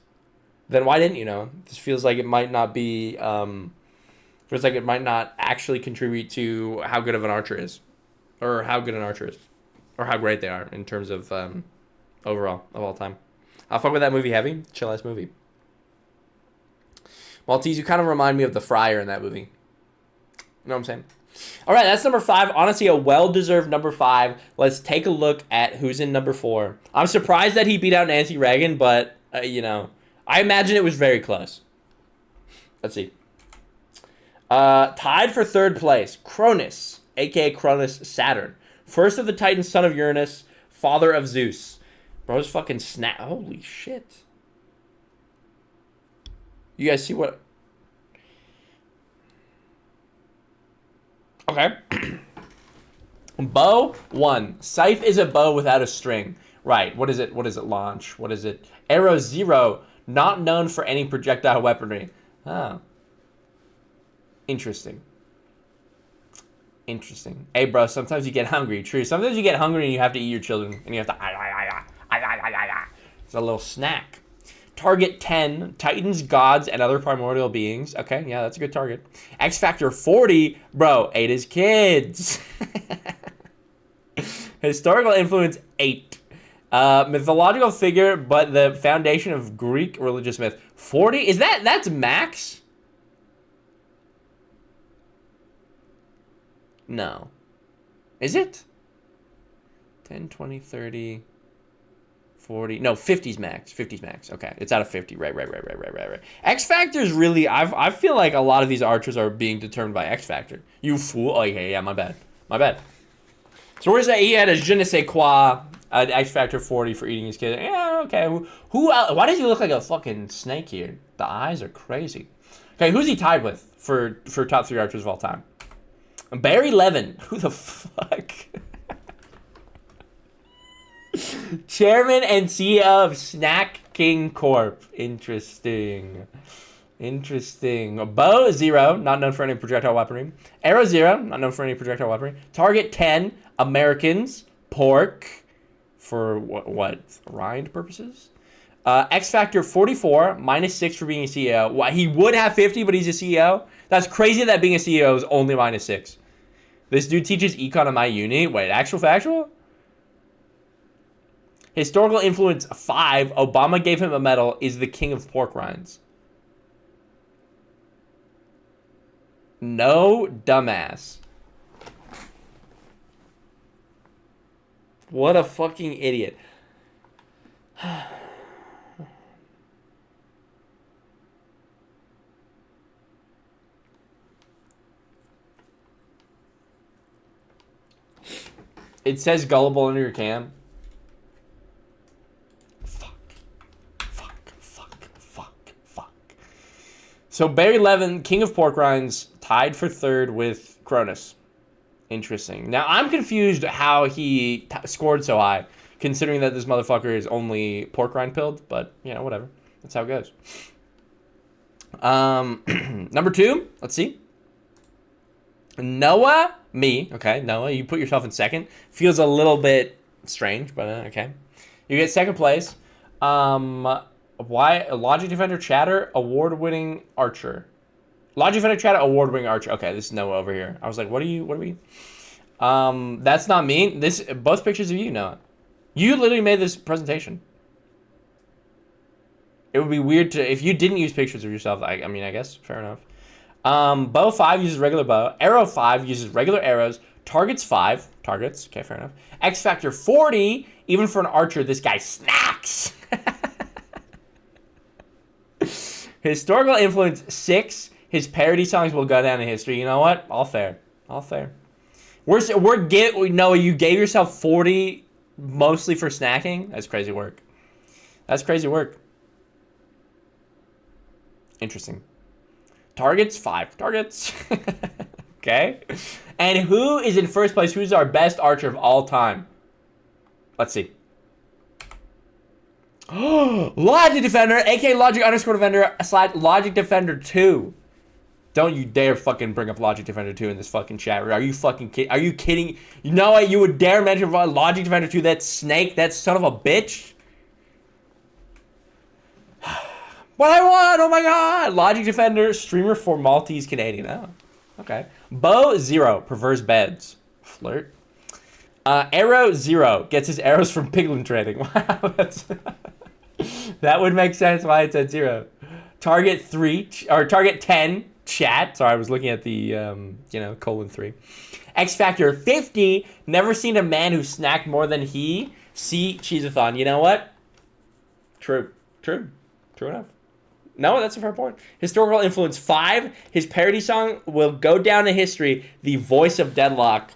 Then why didn't you know? This feels like it might not be. Feels like it might not actually contribute to how good of an archer is, or how good an archer is, or how great they are in terms of overall of all time. I'll fuck with that movie heavy. Chill ass movie. Maltese, you kind of remind me of the Friar in that movie. You know what I'm saying? All right, that's number 5. Honestly, a well-deserved number 5. Let's take a look at who's in number 4. I'm surprised that he beat out Nancy Reagan, but, you know, I imagine it was very close. Let's see. Tied for 3rd place, Cronus, a.k.a. Cronus Saturn. First of the Titans, son of Uranus, father of Zeus. Bro's fucking snap. Holy shit. You guys see what... Okay. Bow 1. Scythe is a bow without a string. Right. What is it? What does it launch? What is it? Arrow 0. Not known for any projectile weaponry. Oh. Interesting. Hey, bro, sometimes you get hungry. True. Sometimes you get hungry and you have to eat your children. And you have to... It's a little snack. Target 10, Titans, gods, and other primordial beings. Okay, yeah, that's a good target. X Factor 40, bro, ate his kids. Historical influence 8. Mythological figure, but the foundation of Greek religious myth. 40, that's max? No. Is it? 10, 20, 30... 40, no, 50's max. 50's max. Okay, it's out of 50. Right. X Factor is really, I feel like a lot of these archers are being determined by X Factor. You fool. Oh, yeah, my bad. So where's that? He had a je ne sais quoi, an X Factor 40 for eating his kid. Yeah, okay. Who else? Why does he look like a fucking snake here? The eyes are crazy. Okay, who's he tied with for top 3 archers of all time? Barry Levin. Who the fuck? Chairman and CEO of Snack King Corp. Interesting. Bow 0, not known for any projectile weaponry. Arrow 0, not known for any projectile weaponry. Target 10, Americans. Pork. For what? Rind purposes? X Factor 44, -6 for being a CEO. Why, he would have 50, but he's a CEO? That's crazy that being a CEO is only -6. This dude teaches econ at my uni. Wait, actual factual? Historical influence 5. Obama gave him a medal. Is the king of pork rinds. No, dumbass. What a fucking idiot. It says gullible under your cam. So Barry Levin, king of pork rinds, tied for 3rd with Cronus. Interesting. Now, I'm confused how he scored so high, considering that this motherfucker is only pork rind pilled, but, you know, whatever. That's how it goes. Number 2, let's see. Noah, me. Okay, Noah, you put yourself in 2nd. Feels a little bit strange, but okay. You get 2nd place. Why Logic Defender Chatter award-winning archer? Logic Defender Chatter award-winning archer. Okay, this is Noah over here. I was like, what are we? That's not me. This both pictures of you, Noah. You literally made this presentation. It would be weird to if you didn't use pictures of yourself. I mean, I guess fair enough. Bow 5 uses regular bow. Arrow 5 uses regular arrows. Targets 5 targets. Okay, fair enough. X Factor 40. Even for an archer, this guy snacks. Historical influence 6. His parody songs will go down in history. You know what? All fair. All fair. Noah, you gave yourself 40 mostly for snacking? That's crazy work. That's crazy work. Interesting. Targets, 5 targets. Okay. And who is in first place? Who's our best archer of all time? Let's see. Logic Defender, aka Logic _ Defender / Logic Defender 2. Don't you dare fucking bring up Logic Defender 2 in this fucking chat. Are you fucking kidding? Are you kidding? You know what? You would dare mention Logic Defender 2, that snake, that son of a bitch? What I want? Oh my god! Logic Defender, streamer for Maltese Canadian. Oh, okay. Bow 0, prefers beds. Flirt. Arrow 0, gets his arrows from piglin trading. Wow, that would make sense why it's at 0. Target 3, or target 10, chat. Sorry, I was looking at the, :3. X Factor 50, never seen a man who snacked more than he. See Cheeseathon. You know what? True enough. No, that's a fair point. Historical influence 5, his parody song will go down in history. The voice of Deadlock.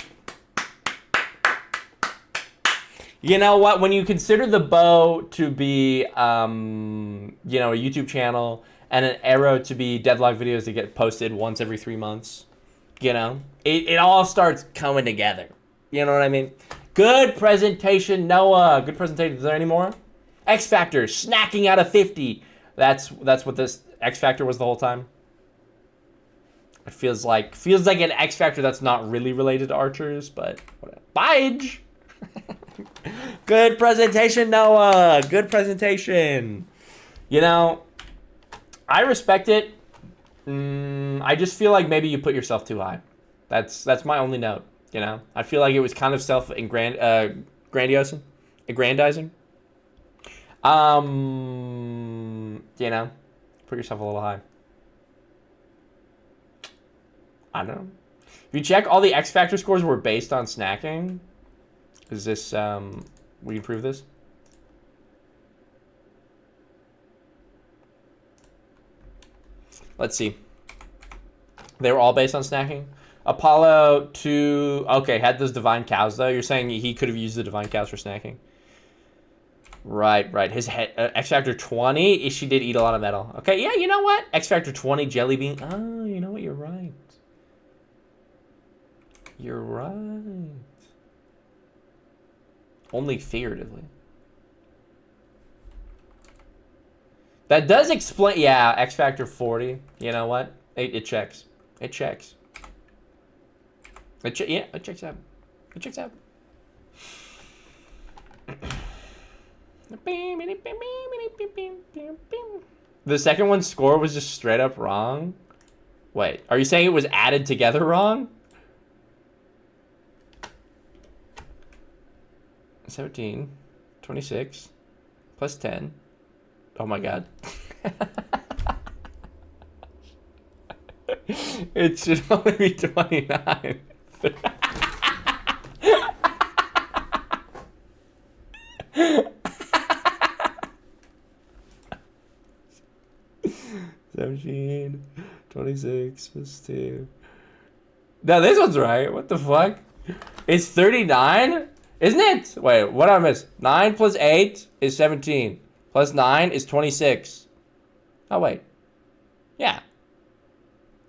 You know what? When you consider the bow to be, a YouTube channel and an arrow to be Deadlock videos that get posted once every 3 months, it all starts coming together. You know what I mean? Good presentation, Noah. Good presentation. Is there any more? X Factor, snacking out of 50. That's what this X Factor was the whole time. It feels like an X Factor that's not really related to archers, but whatever. Bye. Good presentation, Noah. Good presentation. I respect it. I just feel like maybe you put yourself too high. That's my only note. I feel like it was kind of aggrandizing. Put yourself a little high. I don't know. If you check, all the X Factor scores were based on snacking. Is this, we can prove this? Let's see. They were all based on snacking. Apollo 2, okay, had those divine cows though. You're saying he could have used the divine cows for snacking. Right. His X Factor 20, she did eat a lot of metal. Okay, yeah, you know what? X Factor 20, jelly bean. Oh, you know what? You're right. You're right. Only figuratively. That does explain. Yeah, X Factor 40. You know what? It checks. It checks. It checks out. It checks out. The second one's score was just straight up wrong. Wait, are you saying it was added together wrong? 17, 26, plus 10. Oh my god. It should only be 29. $17, 26 plus 2. Now this one's right. What the fuck? It's 39? Isn't it? Wait, what did I miss? 9 plus 8 is 17. Plus 9 is 26. Oh, wait. Yeah.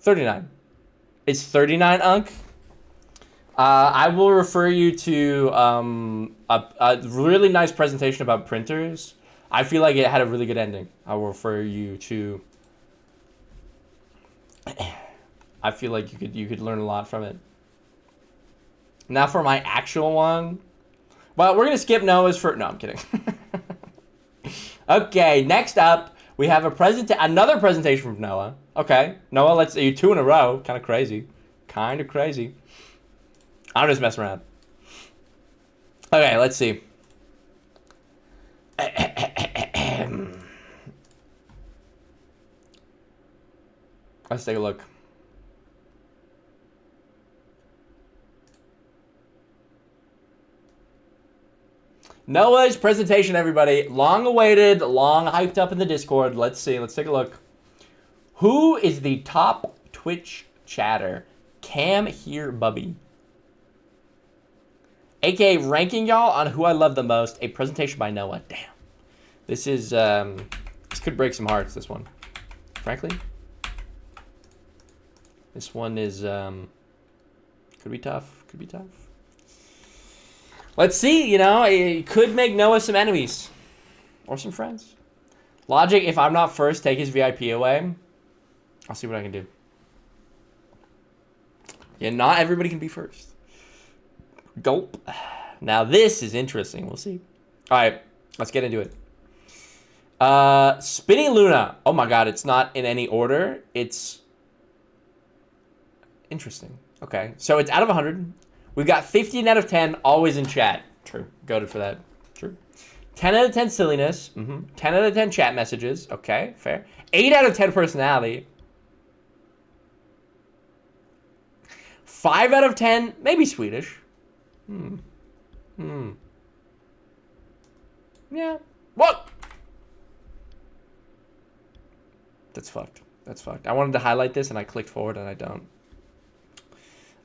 39. It's 39, Unk. I will refer you to a really nice presentation about printers. I feel like it had a really good ending. I will refer you to... I feel like you could learn a lot from it. Now for my actual one... Well, we're going to skip Noah's for... No, I'm kidding. Okay, next up, we have another presentation from Noah. Okay, Noah, let's see, 2 in a row. Kind of crazy. Kind of crazy. I'm just messing around. Okay, let's see. Let's take a look. Noah's presentation, everybody. Long awaited, long hyped up in the Discord. Let's see. Let's take a look. Who is the top Twitch chatter? Cam here, Bubby. AKA ranking y'all on who I love the most. A presentation by Noah. Damn. This is, this could break some hearts, this one. Frankly. This one is, could be tough. Could be tough. Let's see, you know, it could make Noah some enemies. Or some friends. Logic, if I'm not first, take his VIP away. I'll see what I can do. Yeah, not everybody can be first. Gulp. Now this is interesting. We'll see. All right, let's get into it. Spinny Luna. Oh my god, it's not in any order. It's interesting. Okay, so it's out of 100. We've got 15 out of 10 always in chat. True. Goated for that. True. 10 out of 10 silliness. 10 out of 10 chat messages. Okay, fair. 8 out of 10 personality. 5 out of 10 maybe Swedish. Yeah. What? That's fucked. That's fucked. I wanted to highlight this and I clicked forward and I don't.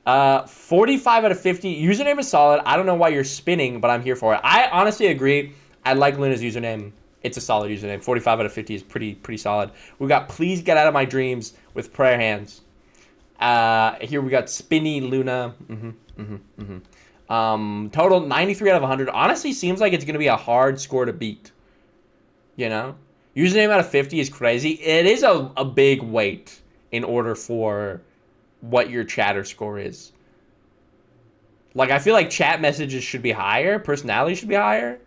45 out of 50. Username is solid. I don't know why you're spinning, but I'm here for it. I honestly agree. I like Luna's username. It's a solid username. 45 out of 50 is pretty solid. We got Please Get Out of My Dreams with prayer hands. Here we got Spinny Luna. Total 93 out of 100. Honestly, seems like it's going to be a hard score to beat. You know? Username out of 50 is crazy. It is a big weight in order for what your chatter score is. Like, I feel like chat messages should be higher. Personality should be higher.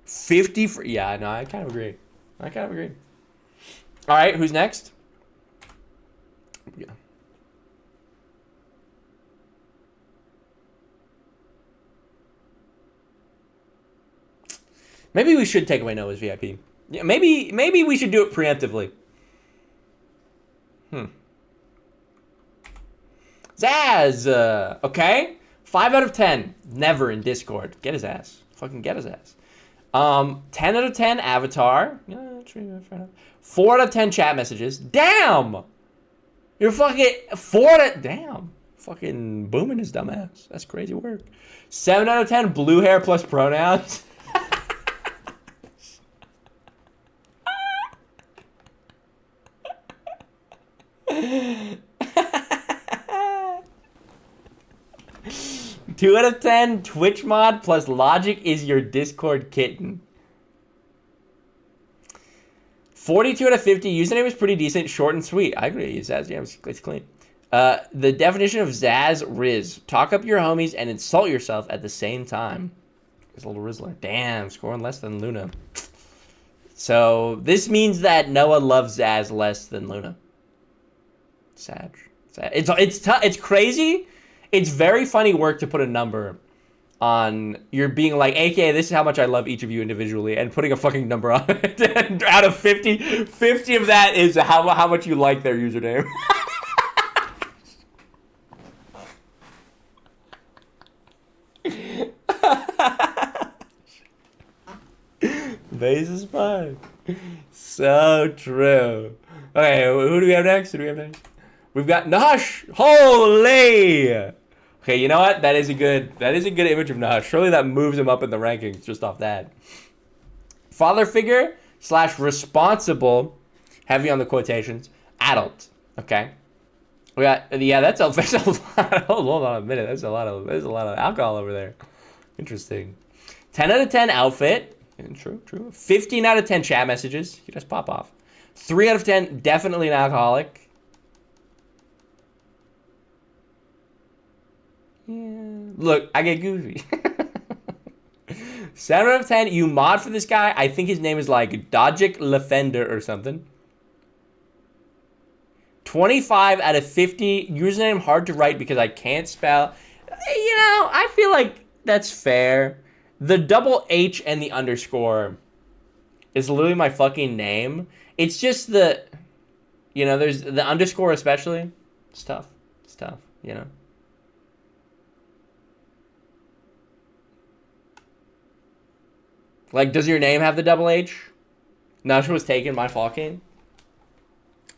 50 for... Yeah, no, I kind of agree. All right, who's next? Yeah. Maybe we should take away Noah's VIP. Yeah, maybe we should do it preemptively. Zaz! Okay. 5 out of 10. Never in Discord. Get his ass. Fucking get his ass. 10 out of 10 Avatar. Yeah, true. 4 out of 10 chat messages. Damn! You're fucking... 4 out of... Damn. Fucking booming his dumb ass. That's crazy work. 7 out of 10 blue hair plus pronouns. 2 out of 10 Twitch mod plus Logic is your Discord kitten. 42 out of 50. Username is pretty decent, short and sweet. I agree. Zaz, yeah, it's clean. The definition of Zaz Riz. Talk up your homies and insult yourself at the same time. It's a little Rizzler. Damn, scoring less than Luna. So this means that Noah loves Zaz less than Luna. Sad. It's crazy. It's very funny work to put a number on. You're being like, AKA, this is how much I love each of you individually, and putting a fucking number on it. And out of 50 of that is how much you like their username. Base is fine. So true. Okay, who do we have next? We've got Nash. Holy. Okay, you know what? That is a good image of Nash. Surely that moves him up in the rankings just off that. Father figure / responsible, heavy on the quotations, adult. Okay. We got that's a lot. Hold on a minute. There's a lot of alcohol over there. Interesting. 10 out of 10 outfit. True. 15 out of 10 chat messages. You just pop off. 3 out of 10 definitely an alcoholic. Yeah. Look, I get goofy. 7 out of 10. You mod for this guy. I think his name is like Dodgic Lefender or something. 25 out of 50. Username hard to write because I can't spell. You know, I feel like that's fair. The double H and the underscore is literally my fucking name. It's just the, you know, there's the underscore especially. It's tough. It's tough, you know. Like, does your name have the double H? Nush was taken by Falcon.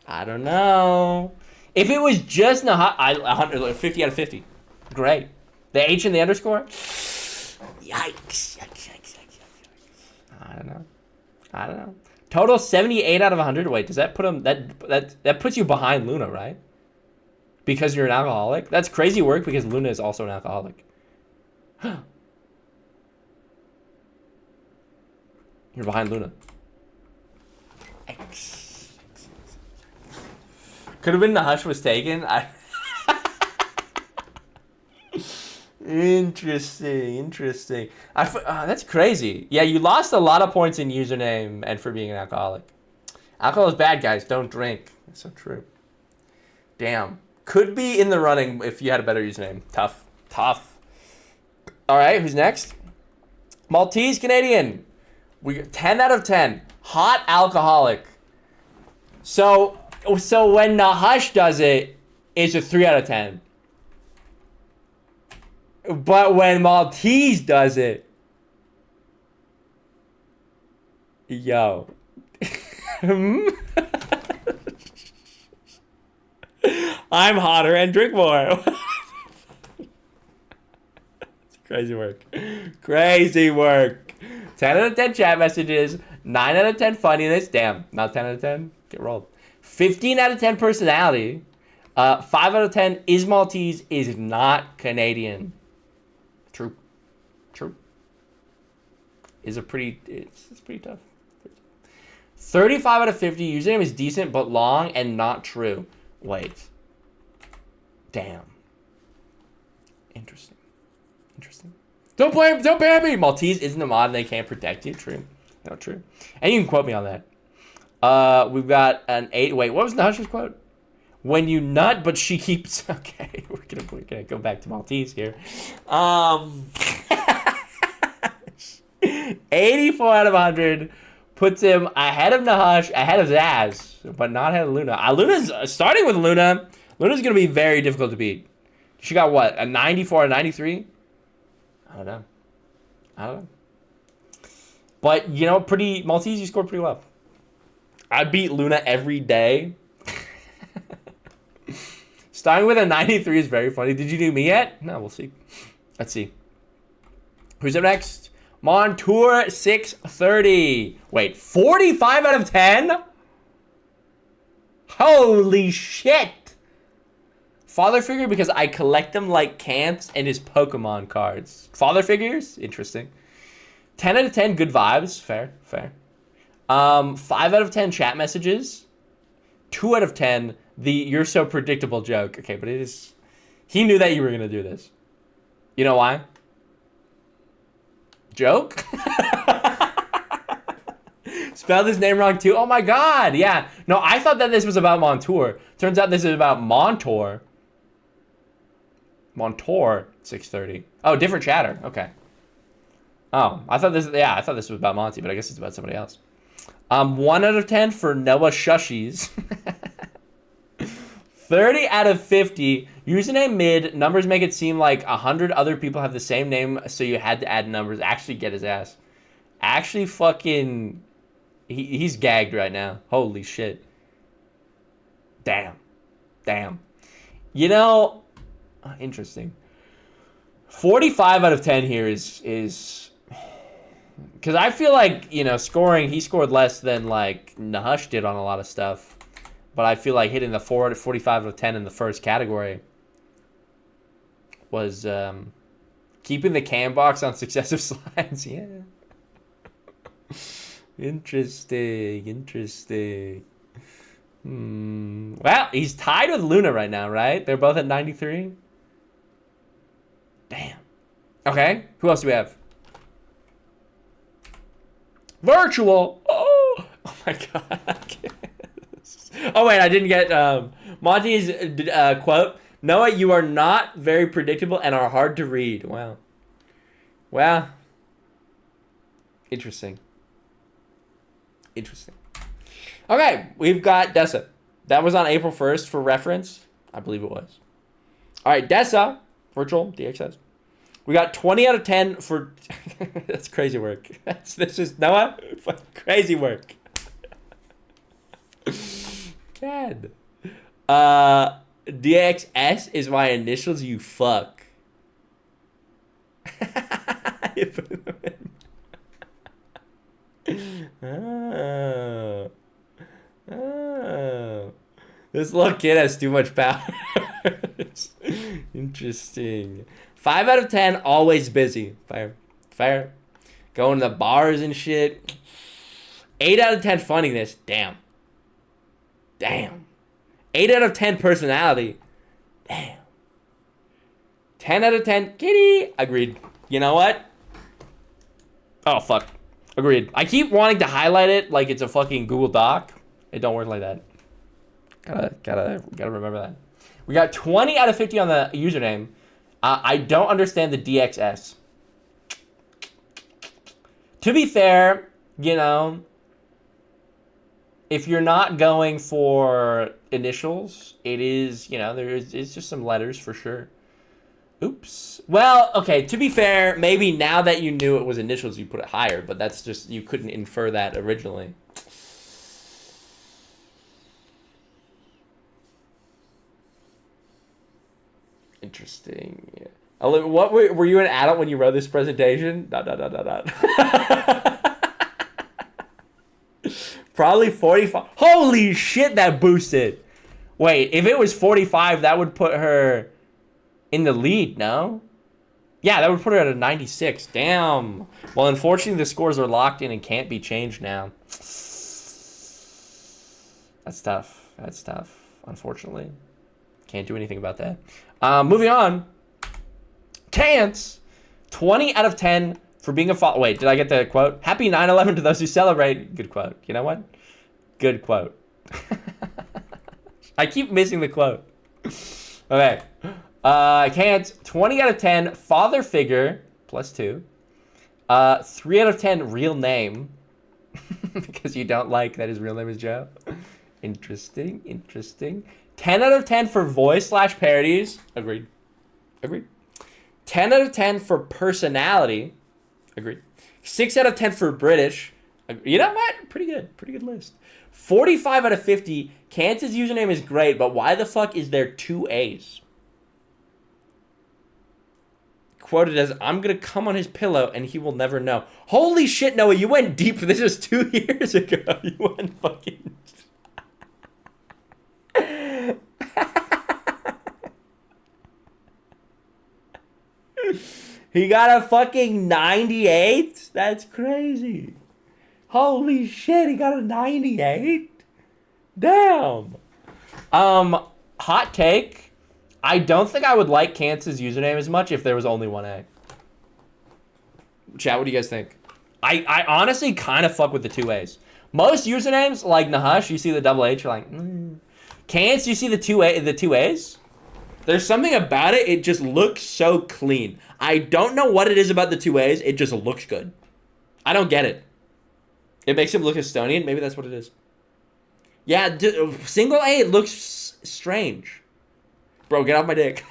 I don't know. If it was just 50 out of 50. Great. The H and the underscore? Yikes. I don't know. Total 78 out of 100. Wait, does that put him... That puts you behind Luna, right? Because you're an alcoholic? That's crazy work because Luna is also an alcoholic. You're behind Luna. Could have been Nahush was taken. Interesting. That's crazy. Yeah, you lost a lot of points in username and for being an alcoholic. Alcohol is bad, guys. Don't drink. That's so true. Damn. Could be in the running if you had a better username. Tough. All right, who's next? Maltese Canadian. We got 10 out of 10. Hot alcoholic. So when Nahush does it, it's a 3 out of 10. But when Maltese does it, yo. I'm hotter and drink more. It's crazy work. 10 out of 10 chat messages, 9 out of 10 funniness. Damn, not 10 out of 10. Get rolled. 15 out of 10 personality. 5 out of 10 is Maltese, is not Canadian. True. It's pretty tough. 35 out of 50. Username is decent but long and not true. Wait. Damn. Interesting. Don't ban me. Maltese isn't a mod and they can't protect you. True. No, true. And you can quote me on that. We've got an 8. Wait, what was Nahush's quote? When you nut, but she keeps... Okay, we're gonna go back to Maltese here. 84 out of 100 puts him ahead of Nahush, ahead of Zaz, but not ahead of Luna. Luna's starting with Luna. Luna's gonna be very difficult to beat. She got what? A 94 or 93? I don't know. But you know, Maltese, you scored pretty well. I beat Luna every day. Starting with a 93 is very funny. Did you do me yet? No, we'll see. Let's see. Who's up next? Montour 630. Wait, 45 out of 10? Holy shit. Father figure because I collect them like Cants and his Pokemon cards. Father figures? Interesting. 10 out of 10 good vibes. Fair. 5 out of 10 chat messages. 2 out of 10 the you're so predictable joke. Okay, but it is... He knew that you were going to do this. You know why? Joke? Spelled his name wrong too? Oh my god, yeah. No, I thought that this was about Montour. Turns out this is about Montour. Montour 630. Oh, different chatter. Okay. Oh, I thought this was about Monty, but I guess it's about somebody else. 1 out of 10 for Noah Shushies. 30 out of 50. Username mid. Numbers make it seem like 100 other people have the same name, so you had to add numbers. Actually get his ass. Actually fucking... He's gagged right now. Holy shit. Damn. You know... Interesting. 45 out of 10 here is... Because I feel like, you know, he scored less than, like, Nahush did on a lot of stuff. But I feel like hitting the 45 out of 10 in the first category was keeping the cam box on successive slides. Yeah. Interesting. Well, he's tied with Luna right now, right? They're both at 93. Damn. Okay. Who else do we have? Virtual. Oh my god. Oh wait, I didn't get Monty's quote. Noah, you are not very predictable and are hard to read. Wow. Well, interesting. Interesting. Okay, we've got Dessa. That was on April 1st for reference. I believe it was. All right, Dessa, virtual DXS. We got 20 out of 10 for... That's crazy work. This is Noah. Crazy work. God. DXS is my initials, you fuck. Oh. Oh. This little kid has too much power. Interesting. 5 out of 10, always busy. Fair. Going to the bars and shit. 8 out of 10, funniness. Damn. 8 out of 10, personality. Damn. 10 out of 10, kitty. Agreed. You know what? Oh, fuck. Agreed. I keep wanting to highlight it like it's a fucking Google Doc. It don't work like that. Gotta remember that. We got 20 out of 50 on the username. I don't understand the DXS. To be fair, you know, if you're not going for initials, it is, you know, it's just some letters for sure. Oops. Well, okay, to be fair, maybe now that you knew it was initials, you put it higher, but that's just, you couldn't infer that originally. Interesting. Yeah. What were you an adult when you wrote this presentation? ... Probably 45. Holy shit, that boosted. Wait, if it was 45, that would put her in the lead, no? Yeah, that would put her at a 96. Damn. Well, unfortunately, the scores are locked in and can't be changed now. That's tough. Unfortunately. Can't do anything about that. Moving on. Chance. 20 out of 10 for being a father. Wait, did I get the quote? Happy 9/11 to those who celebrate. Good quote. You know what? Good quote. I keep missing the quote. Okay. Chance. 20 out of 10 father figure. +2. 3 out of 10 real name. Because you don't like that his real name is Joe. Interesting. 10 out of 10 for voice/parodies. Agreed. 10 out of 10 for personality. Agreed. 6 out of 10 for British. You know what? Pretty good list. 45 out of 50. Cance's username is great, but why the fuck is there 2 A's? Quoted as, I'm gonna come on his pillow and he will never know. Holy shit, Noah, you went deep. This was 2 years ago. You went fucking... He got a fucking 98? That's crazy. Holy shit, he got a 98? Damn. Hot take. I don't think I would like Cance's username as much if there was only 1 A. Chat, what do you guys think? I honestly kind of fuck with the 2 A's. Most usernames, like Nahush, you see the double H, you're like, Cance, you see the 2 A's? There's something about it, it just looks so clean. I don't know what it is about the 2 A's, it just looks good. I don't get it. It makes him look Estonian, maybe that's what it is. Yeah, single A, it looks strange. Bro, get off my dick.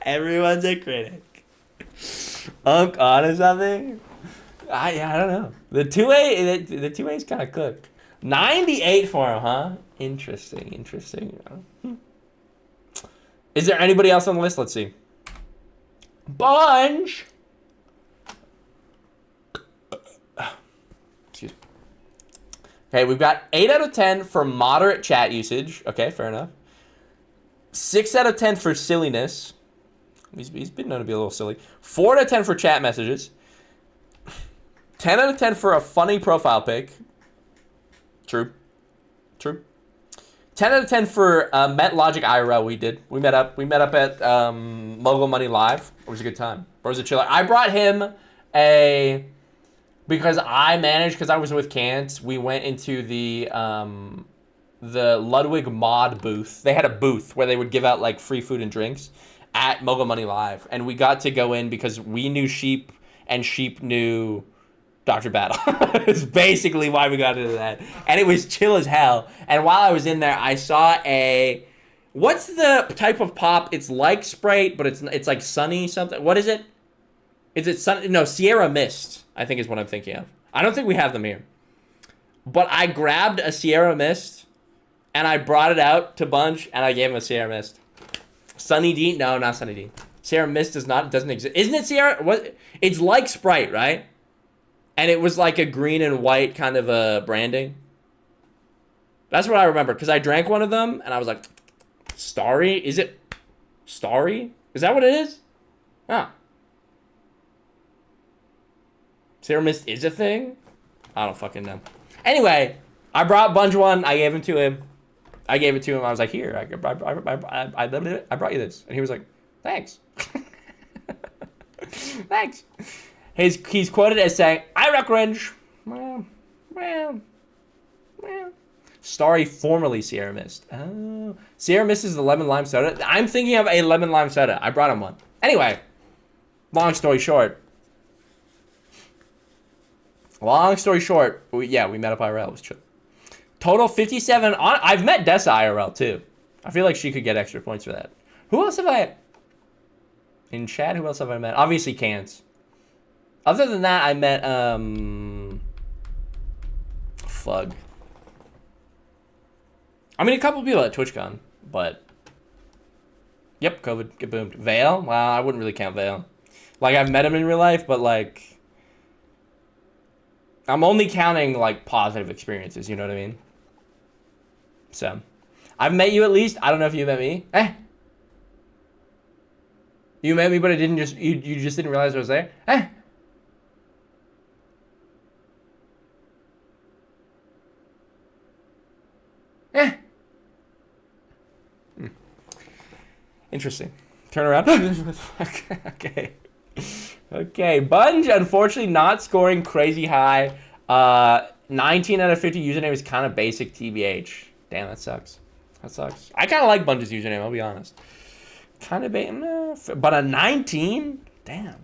Everyone's a critic. Unk on or something? I don't know. The 2A is kind of cooked. 98 for him, huh? Interesting. Is there anybody else on the list? Let's see. Bunch. Excuse me. Okay, we've got 8 out of 10 for moderate chat usage. Okay, fair enough. 6 out of 10 for silliness. He's been known to be a little silly. 4 out of 10 for chat messages. 10 out of 10 for a funny profile pic. True. 10 out of 10 for Met Logic IRL. We met up at Mogul Money Live. It was a good time. It was a chiller. I brought him a because I managed, because I was with Kant, we went into the Ludwig Mod booth. They had a booth where they would give out like free food and drinks at Mogul Money Live, and we got to go in because we knew Sheep and Sheep knew Dr. Battle. It's basically why we got into that, and it was chill as hell. And while I was in there, I saw a, what's the type of pop? It's like Sprite, but it's like Sunny something. What is it? Is it Sun? No, Sierra Mist, I think is what I'm thinking of. I don't think we have them here, but I grabbed a Sierra Mist and I brought it out to Bunch, and I gave him a Sierra Mist. Sunny D? No, not Sunny D. Sierra Mist doesn't exist. Isn't it Sierra? What? It's like Sprite, right? And it was like a green and white kind of a branding. That's what I remember, because I drank one of them, and I was like, Starry? Is it Starry? Is that what it is? Ah. Sierra Mist is a thing? I don't fucking know. Anyway, I brought Bunch one. I gave it to him. I was like, here, I brought you this. And he was like, thanks. Thanks. He's quoted as saying, I rock cringe. Well. Starry, formerly Sierra Mist. Oh. Sierra Mist is the lemon lime soda. I'm thinking of a lemon lime soda. I brought him one. Anyway, long story short, we met up IRL. It was chill. Total 57 on. I've met Dessa IRL too. I feel like she could get extra points for that. Who else have I in chat? Who else have I met? Obviously Cans. Other than that, I met Fug. I mean, a couple people at TwitchCon, but yep, COVID get boomed. Vale? Well, I wouldn't really count Vale. Like, I've met him in real life, but like, I'm only counting like positive experiences. You know what I mean? So, I've met you at least. I don't know if you met me. You met me, but you just didn't realize I was there. Interesting. Turn around. Okay. Okay. Bunge, unfortunately, not scoring crazy high. 19 out of 50 username is kind of basic TBH. Damn, that sucks. I kind of like Bunge's username, I'll be honest. Kind of but a 19? Damn.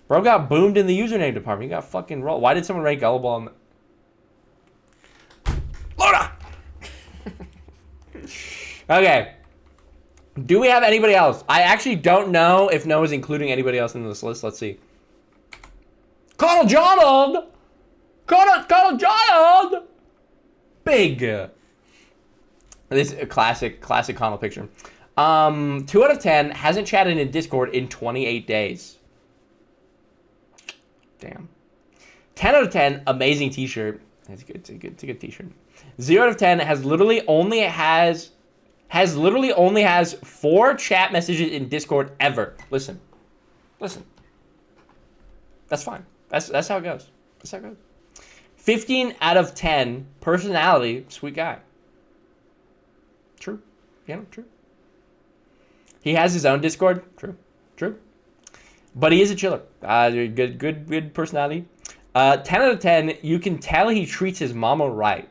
Bro got boomed in the username department. He got fucking rolled. Why did someone rank Gullible on the... Loda! Okay. Do we have anybody else? I actually don't know if Noah's including anybody else in this list. Let's see. Connell Jonald! Connell Jonald! Big. This is a classic Connell picture. 2 out of 10 hasn't chatted in Discord in 28 days. Damn. 10 out of 10, amazing t-shirt. It's a good t-shirt. 0 out of 10 literally only has 4 chat messages in Discord ever. Listen. That's fine. That's how it goes. 15 out of 10 personality, sweet guy. True. True. He has his own Discord. True. But he is a chiller. Good personality. 10 out of 10, you can tell he treats his mama right.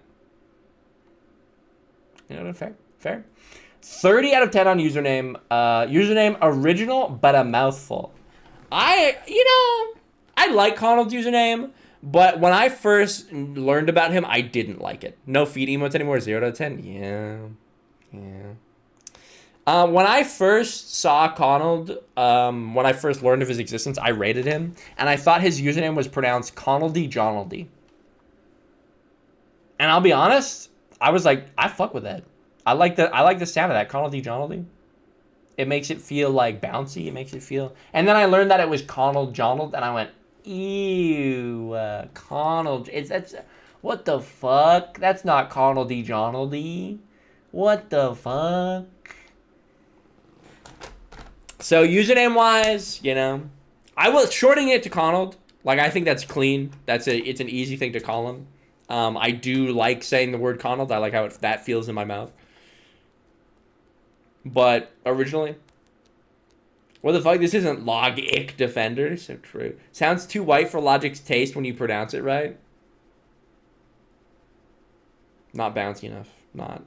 You know, fair. 30 out of 10 on username. Username original, but a mouthful. I like Connell's username, but when I first learned about him, I didn't like it. No feed emotes anymore. 0 out of 10. Yeah. When I first saw Connell, when I first learned of his existence, I rated him, and I thought his username was pronounced Conneldy Jonaldy. And I'll be honest, I was like, I fuck with that. I like the sound of that, Conneldy Jonaldy. It makes it feel like bouncy. It makes it feel. And then I learned that it was Connell Jonald, and I went, ew, Connell. That's what the fuck? That's not Conneldy Jonaldy. What the fuck? So username wise, I was shortening it to Connell. Like, I think that's clean. It's an easy thing to call him. I do like saying the word Connell. I like how that feels in my mouth. But originally, What the fuck? This isn't Logic Defender. So true. Sounds too white for Logic's taste when you pronounce it right. Not bouncy enough. Not.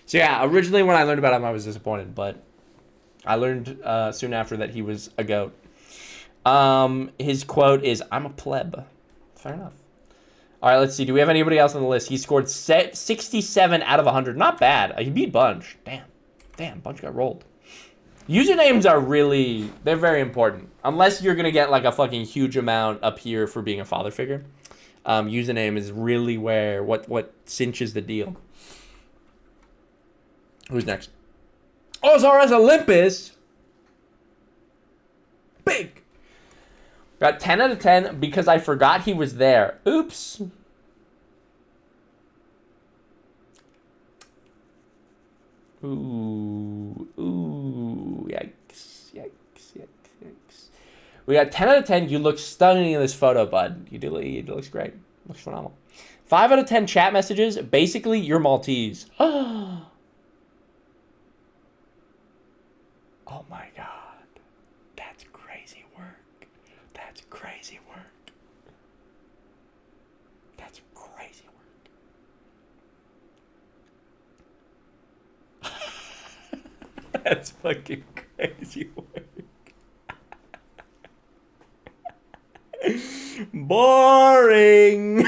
So yeah, originally when I learned about him, I was disappointed, but I learned soon after that he was a goat. His quote is, "I'm a pleb." Fair enough. All right, let's see. Do we have anybody else on the list? He scored 67 out of 100. Not bad. He beat Bunch. Damn, Bunch got rolled. Usernames are really, they're very important. Unless you're going to get like a fucking huge amount up here for being a father figure. Username is really where, what cinches the deal. Who's next? OSRS Olympus. Big. Got 10 out of 10 because I forgot he was there. Oops. Ooh, yikes. We got 10 out of 10. You look stunning in this photo, bud. You do. It looks great. Looks phenomenal. 5 out of 10 chat messages. Basically, you're Maltese. Oh my God. That's crazy work. That's crazy work. That's crazy work. That's fucking crazy work. Boring.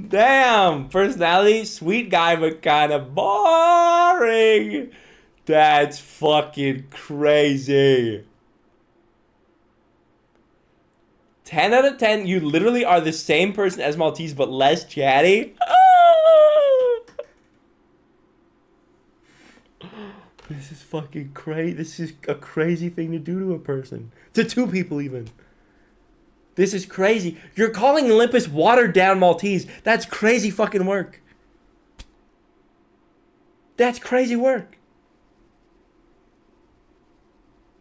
Damn, personality, sweet guy, but kind of boring. That's fucking crazy. 10 out of 10, you literally are the same person as Maltese, but less chatty. This is fucking crazy. This is a crazy thing to do to a person. To two people, even. This is crazy. You're calling Olympus watered down Maltese. That's crazy fucking work. That's crazy work.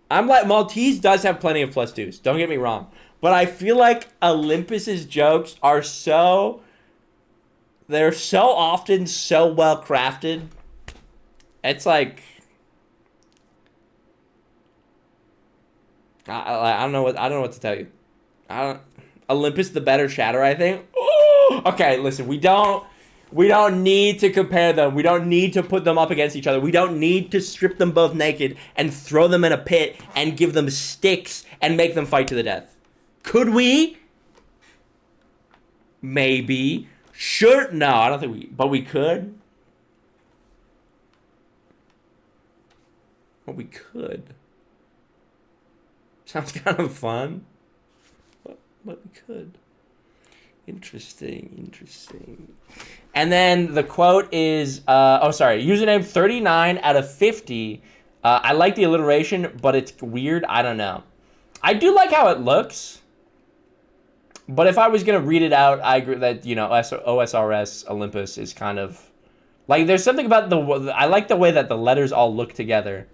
I'm like, Maltese does have plenty of plus twos. Don't get me wrong. But I feel like Olympus's jokes are they're so often so well crafted. It's like, I don't know what to tell you. Olympus the better chatter, I think. Ooh! Okay, listen, we don't need to compare them. We don't need to put them up against each other. We don't need to strip them both naked and throw them in a pit and give them sticks and make them fight to the death. Could we? Maybe. Sure. No, I don't think but we could. But we could. Sounds kind of fun. But we could. Interesting. And then the quote is, username 39 out of 50. I like the alliteration, but it's weird. I don't know. I do like how it looks. But if I was going to read it out, I agree that, OSRS Olympus is kind of, like, there's something about I like the way that the letters all look together.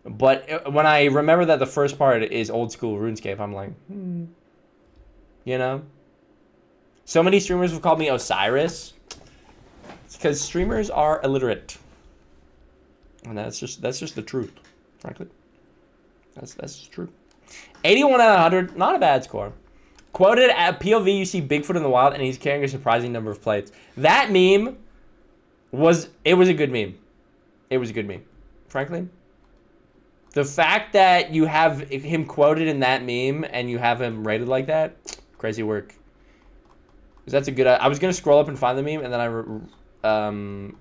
But when I remember that the first part is old school RuneScape, I'm like, So many streamers have called me Osiris. It's because streamers are illiterate. And that's just the truth, frankly. That's just true. 81 out of 100, not a bad score. Quoted at POV, you see Bigfoot in the wild, and he's carrying a surprising number of plates. That meme was a good meme. It was a good meme, frankly. The fact that you have him quoted in that meme and you have him rated like that, crazy work. Because that's a good. I was gonna scroll up and find the meme, and then I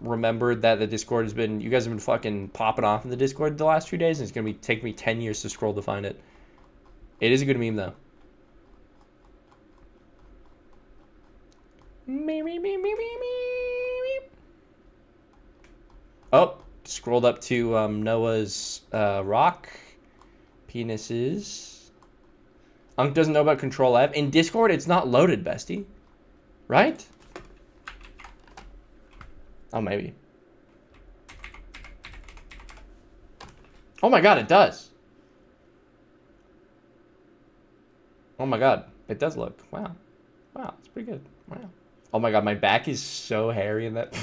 remembered that the Discord you guys have been fucking popping off in the Discord the last few days, and it's gonna take me 10 years to scroll to find it. It is a good meme though. Oh, scrolled up to Noah's rock penises. Unk doesn't know about Control F. In Discord, it's not loaded, bestie. Right? Oh, maybe. Oh my god, it does. Oh my god, it does look. Wow. Wow, it's pretty good. Wow. Oh my god, my back is so hairy in that.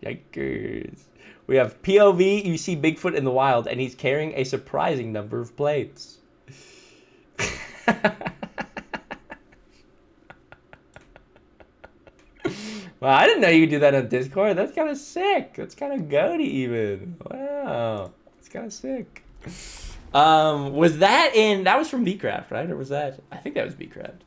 Yikers. We have POV, you see Bigfoot in the wild, and he's carrying a surprising number of plates. Well, I didn't know you could do that on Discord. That's kind of sick. That's kind of goaty even. Wow. That's kind of sick. Was that was from Bcraft, right? Or was that? I think that was Bcraft.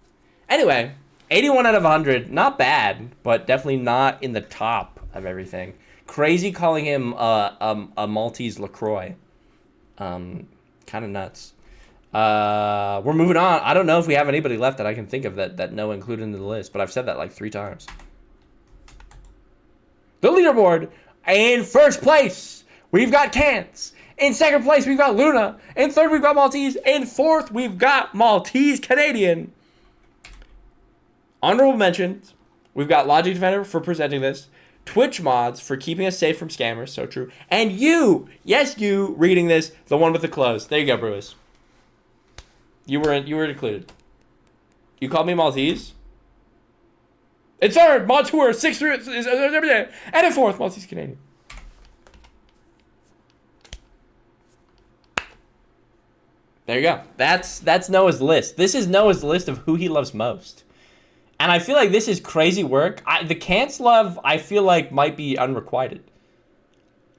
Anyway, 81 out of 100. Not bad, but definitely not in the top of everything. Crazy calling him a Maltese LaCroix. Kind of nuts. We're moving on. I don't know if we have anybody left that I can think of that Noah included in the list, but I've said that like 3 times. The leaderboard. In first place, we've got Cants. In second place, we've got Luna. In third, we've got Maltese. In fourth, we've got Maltese Canadian. Honorable mentions, we've got Logic Defender for presenting this. Twitch Mods for keeping us safe from scammers, so true. And you, yes you, reading this, the one with the clothes. There you go, Brewis. You were included. You called me Maltese? In third, Montour, 6-3, and in fourth, Maltese Canadian. There you go. That's Noah's list. This is Noah's list of who he loves most. And I feel like this is crazy work. The Cants love, I feel like, might be unrequited.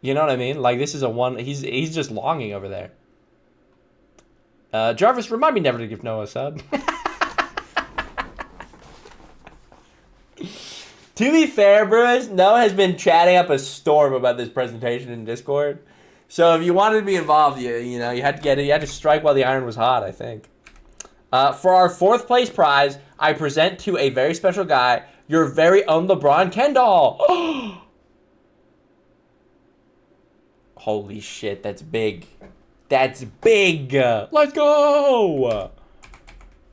You know what I mean? Like, this is a one, he's just longing over there. Jarvis, remind me never to give Noah a sub. To be fair, Brewers, Noah has been chatting up a storm about this presentation in Discord. So if you wanted to be involved, you had to get it. You had to strike while the iron was hot, I think. For our 4th place prize, I present to a very special guy, your very own LeBron Kendall. Holy shit, that's big. That's big. Let's go.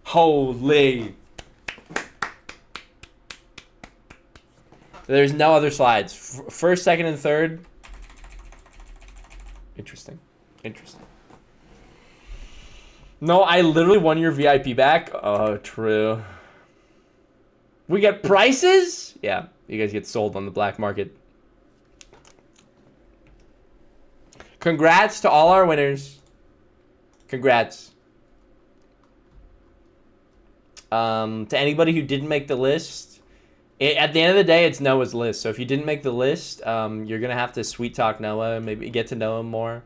Holy. There's no other slides. First, second, and third. Interesting. No, I literally won your VIP back. Oh, true. We get prices? Yeah, you guys get sold on the black market. Congrats to all our winners. Congrats. To anybody who didn't make the list, at the end of the day, it's Noah's list. So if you didn't make the list, you're going to have to sweet talk Noah, maybe get to know him more.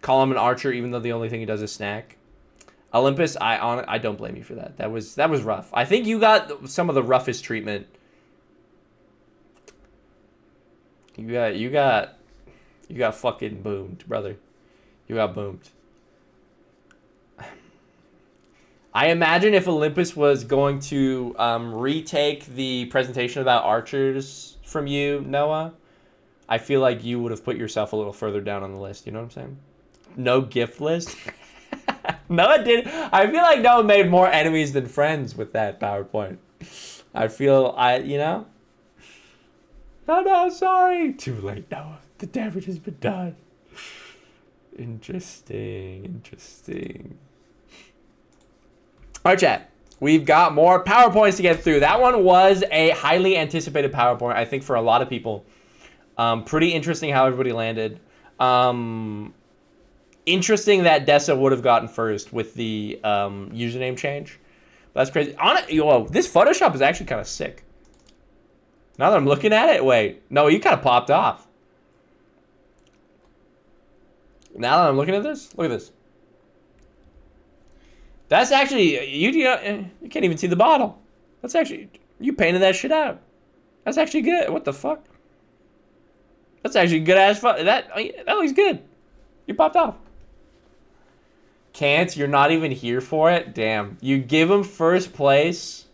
Call him an archer, even though the only thing he does is snack. Olympus, I don't blame you for that. That was rough. I think you got some of the roughest treatment. You got fucking boomed, brother. You got boomed. I imagine if Olympus was going to retake the presentation about archers from you, Noah, I feel like you would have put yourself a little further down on the list. You know what I'm saying? No gift list. Noah did. I feel like Noah made more enemies than friends with that PowerPoint. No, sorry. Too late, Noah. The damage has been done. Interesting. All right, chat. We've got more PowerPoints to get through. That one was a highly anticipated PowerPoint, I think, for a lot of people. Pretty interesting how everybody landed. Interesting that Dessa would have gotten first with the username change. That's crazy. This Photoshop is actually kind of sick. Now that I'm looking at it, wait. No, you kind of popped off. Now that I'm looking at this, look at this. That's actually, you can't even see the bottle. That's actually, you painted that shit out. That's actually good. What the fuck? That's actually good ass fun. That looks good. You popped off. Can't, you're not even here for it? Damn. You give him first place,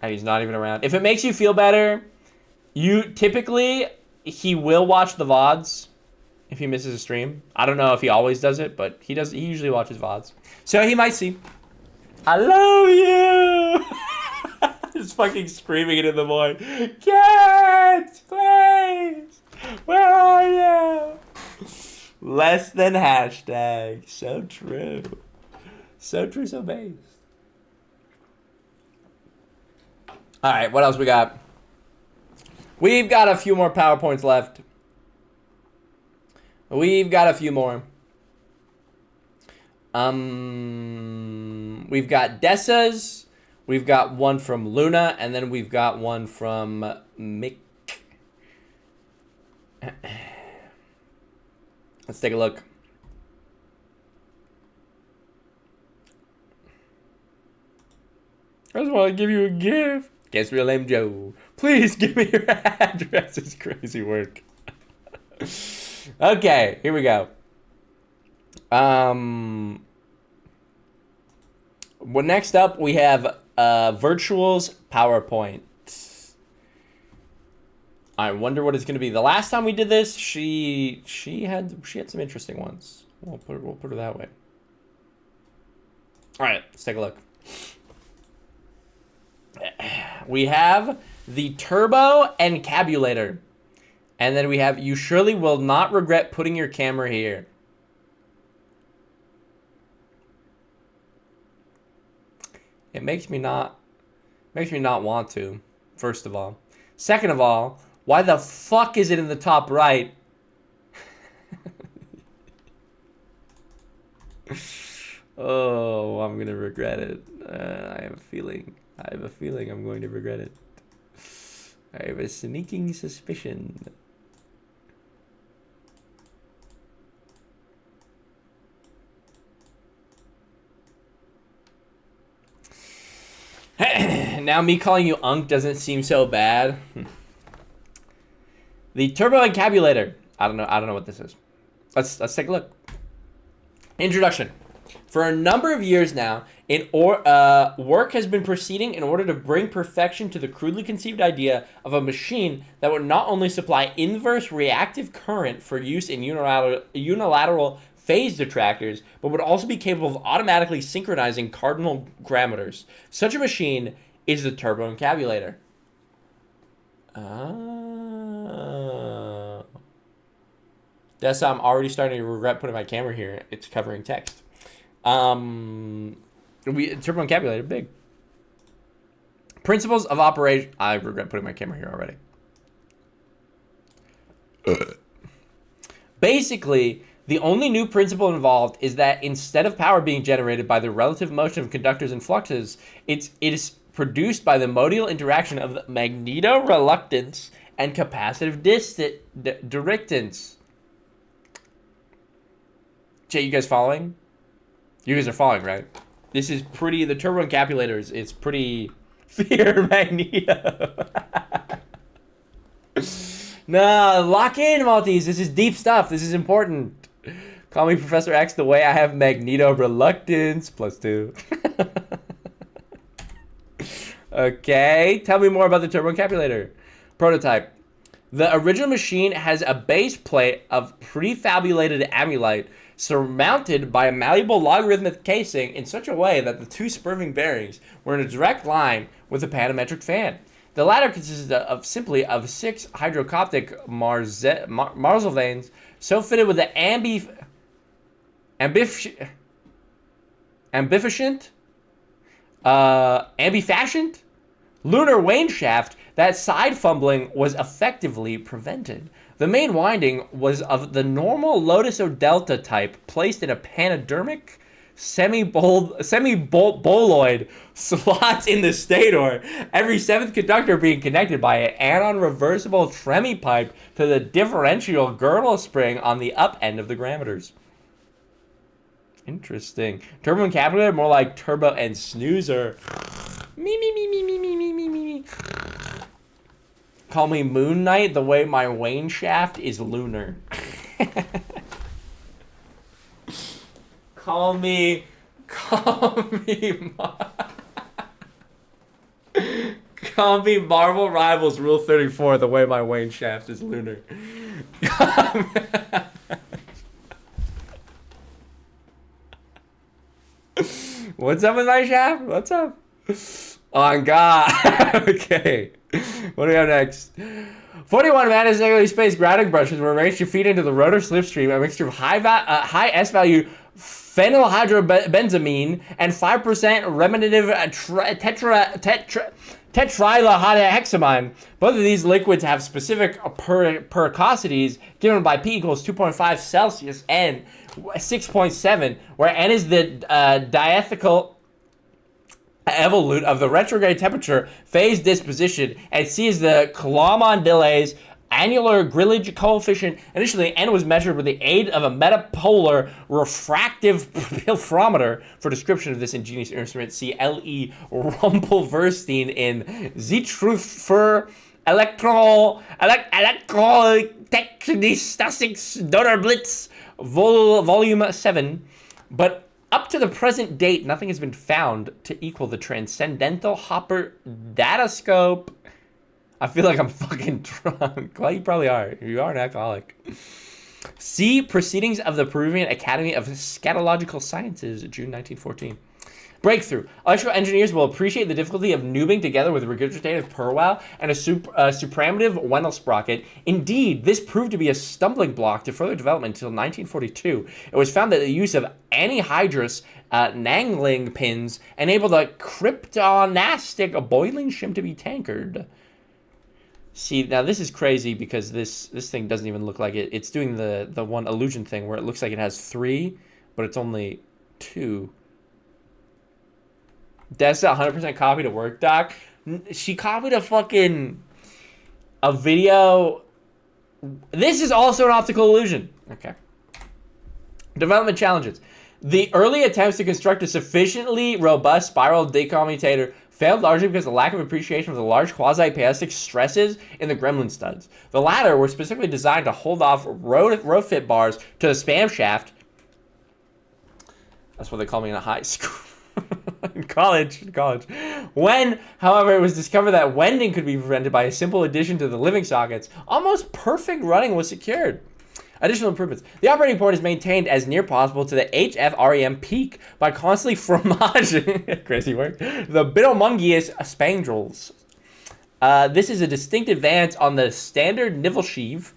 and he's not even around. If it makes you feel better, he will watch the VODs if he misses a stream. I don't know if he always does it, but he usually watches VODs. So he might see. I love you! Just fucking screaming it in the void. Can't, please! Where are you? Less than hashtag. So true. So true, so based. All right, what else we got? We've got a few more PowerPoints left. We've got a few more. We've got Dessa's. We've got one from Luna, and then we've got one from Mick. Let's take a look. I just want to give you a gift. Guess real name Joe. Please give me your address. It's crazy work. Okay, here we go. Well, next up we have Virtual's PowerPoint. I wonder what it's going to be. The last time we did this, she had some interesting ones. We'll put her that way. All right, let's take a look. We have the Turbo Encabulator. And then we have, you surely will not regret putting your camera here. It makes me not want to, first of all. Second of all, why the fuck is it in the top right? Oh, I'm gonna regret it. I have a feeling I'm going to regret it. I have a sneaking suspicion. Now me calling you Unk doesn't seem so bad. The Turbo Encabulator. I don't know what this is. Let's take a look. Introduction. For a number of years now, work has been proceeding in order to bring perfection to the crudely conceived idea of a machine that would not only supply inverse reactive current for use in unilateral phase detractors, but would also be capable of automatically synchronizing cardinal parameters. Such a machine is the Turbo Encabulator. That's I'm already starting to regret putting my camera here. It's covering text. Turbo Encabulator, big. Principles of operation. I regret putting my camera here already. Basically, the only new principle involved is that instead of power being generated by the relative motion of conductors and fluxes, it is produced by the modal interaction of the magnetoreluctance and capacitive directance. Jay, you guys following? You guys are following, right? This is pretty. The Turbo Encabulator is pretty. Fear Magneto. No, lock in, Maltese. This is deep stuff. This is important. Call me Professor X the way I have magnetoreluctance +2. Okay, tell me more about the Turbo Encabulator. Prototype. The original machine has a base plate of prefabulated amylite surmounted by a malleable logarithmic casing in such a way that the two spurving bearings were in a direct line with the panometric fan. The latter consisted of simply of 6 hydrocoptic Marzelvanes so fitted with the ambifacient lunar wane shaft that side fumbling was effectively prevented. The main winding was of the normal Lotus O Delta type, placed in a panodermic semi-boloid slots in the stator, every 7th conductor being connected by an anon reversible tremie pipe to the differential girdle spring on the up end of the grammeters. Interesting. Turbo Encabulator, more like Turbo and Snoozer. Me. Call me Moon Knight the way my wane shaft is lunar. Call me Marvel Rivals Rule 34 the way my wane shaft is lunar. What's up with my shaft? What's up? On God. Okay. What do we have next? 41 magnetically spaced grounding brushes were arranged to feed into the rotor slipstream a mixture of high S-value phenylhydrobenzamine and 5% remunerative tetrylhexamine. Both of these liquids have specific pericosities given by P equals 2.5 Celsius and 6.7, where N is the diethical evolute of the retrograde temperature phase disposition, and C is the Cholmondeley's annular grillage coefficient. Initially, N was measured with the aid of a metapolar refractive pilfrometer. For description of this ingenious instrument, see L.E. Rumpelverstein in Zeitschrift Elektrotechnisch Donnerblitz, Volume 7. But up to the present date, nothing has been found to equal the transcendental Hopper datascope. I feel like I'm fucking drunk. Well, you probably are. You are an alcoholic. See Proceedings of the Peruvian Academy of Scatological Sciences, June 1914. Breakthrough. Electrical engineers will appreciate the difficulty of nubing together with regurgitative Purwell and a supramotive Wendell sprocket. Indeed, this proved to be a stumbling block to further development until 1942. It was found that the use of anhydrous Nangling pins enabled a kryptonastic boiling shim to be tankered. See, now this is crazy because this thing doesn't even look like it. It's doing the one illusion thing where it looks like it has 3, but it's only 2. That's 100% copied a Word doc. She copied a video. This is also an optical illusion. Okay. Development challenges. The early attempts to construct a sufficiently robust spiral decommutator failed largely because of the lack of appreciation of the large quasi-piezoelectric stresses in the gremlin studs. The latter were specifically designed to hold off row-fit bars to the spam shaft. That's what they call me in a high school. in college. When, however, it was discovered that wending could be prevented by a simple addition to the living sockets, almost perfect running was secured. Additional improvements. The operating point is maintained as near possible to the HFREM peak by constantly fromaging, crazy word, the bitomungius spandrels. This is a distinct advance on the standard Nivelsheave.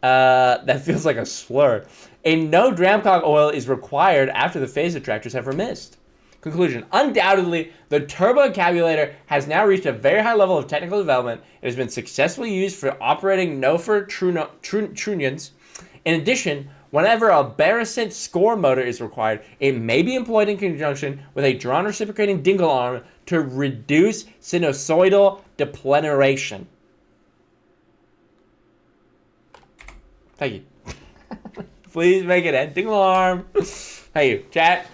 That feels like a slur. No Dramcock oil is required after the phase detractors have remissed. Conclusion. Undoubtedly, the turbo encabulator has now reached a very high level of technical development. It has been successfully used for operating Nofer trunnions. In addition, whenever a Barosint score motor is required, it may be employed in conjunction with a drawn reciprocating dingle arm to reduce sinusoidal depleneration. Thank you. Please make it a dingle arm. Thank you, chat.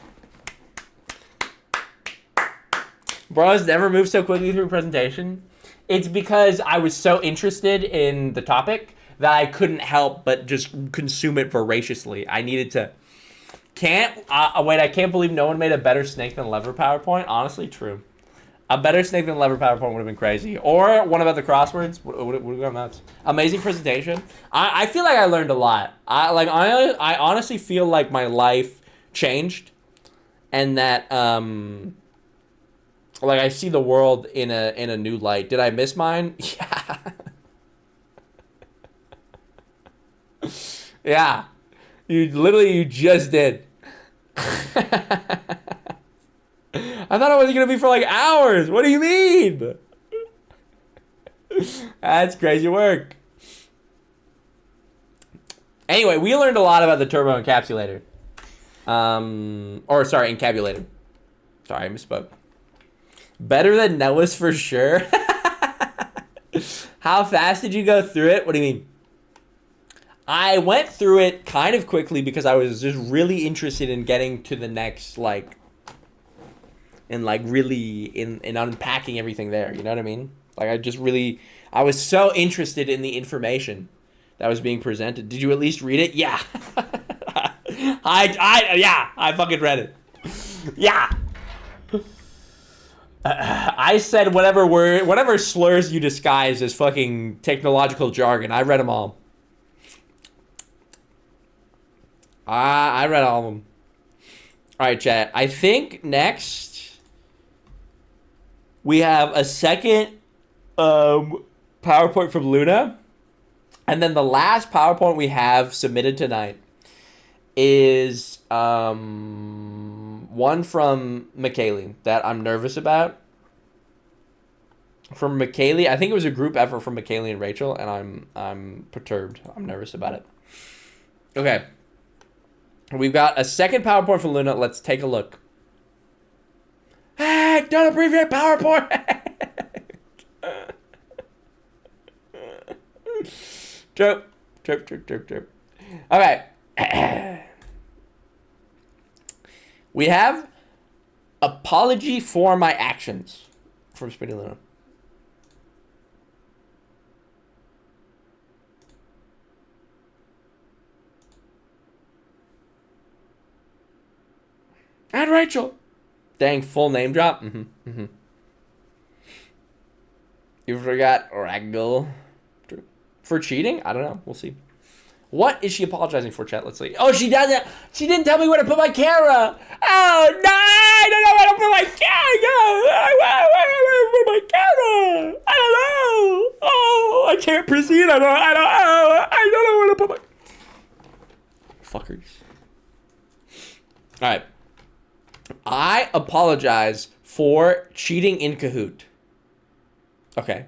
Bros never moved so quickly through a presentation. It's because I was so interested in the topic that I couldn't help but just consume it voraciously. I needed to. Wait, I can't believe no one made a better snake than lever PowerPoint. Honestly, true. A better snake than lever PowerPoint would have been crazy. Or one about the crosswords would have gone nuts. Amazing presentation. I feel like I learned a lot. I honestly feel like my life changed, and that I see the world in a new light. Did I miss mine? Yeah. Yeah. You just did. I thought it was going to be for like hours. What do you mean? That's crazy work. Anyway, we learned a lot about the turbo encapsulator. Encabulator. Sorry, I misspoke. Better than Nellis for sure. How fast did you go through it? What do you mean? I went through it kind of quickly because I was just really interested in getting to the next, really in unpacking everything there. You know what I mean? I was so interested in the information that was being presented. Did you at least read it? Yeah. I fucking read it. Yeah. I said whatever slurs you disguise as fucking technological jargon. I read them all. I read all of them. All right, chat. I think next we have a second PowerPoint from Luna. And then the last PowerPoint we have submitted tonight is one from Michaeli that I'm nervous about. from McKaylee. I think it was a group effort from McKaylee and Rachel, and I'm perturbed. I'm nervous about it. Okay. We've got a second PowerPoint from Luna. Let's take a look. Hey, don't abbreviate PowerPoint. Trip. Okay. We have apology for my actions from Spinny Luna. And Rachel. Dang, full name drop. You forgot Raggle. For cheating? I don't know. We'll see. What is she apologizing for, chat? Let's see. Oh, she doesn't. She didn't tell me where to put my camera. Oh, no. I don't know where to put my camera. Where to put my camera? I don't know. Oh, I can't proceed. I don't know where to put my... Fuckers. All right. I apologize for cheating in Kahoot. Okay.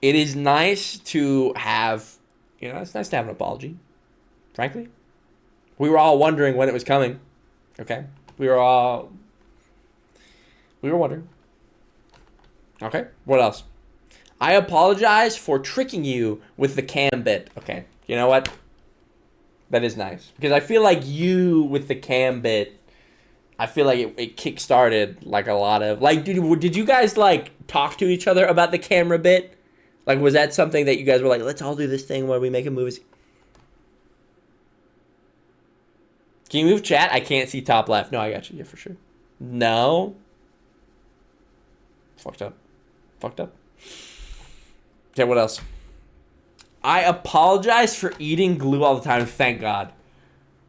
It is nice to have, it's nice to have an apology, frankly. We were all wondering when it was coming. Okay. We were wondering. Okay. What else? I apologize for tricking you with the cam bit. Okay. You know what? That is nice. Because I feel like you with the cam bit, I feel like it kick-started like a lot of... Like, did you guys, talk to each other about the camera bit? Like, was that something that you guys were like, let's all do this thing where we make a movie? Can you move chat? I can't see top left. No, I got you. Yeah, for sure. No. Fucked up. Okay, what else? I apologize for eating glue all the time. Thank God.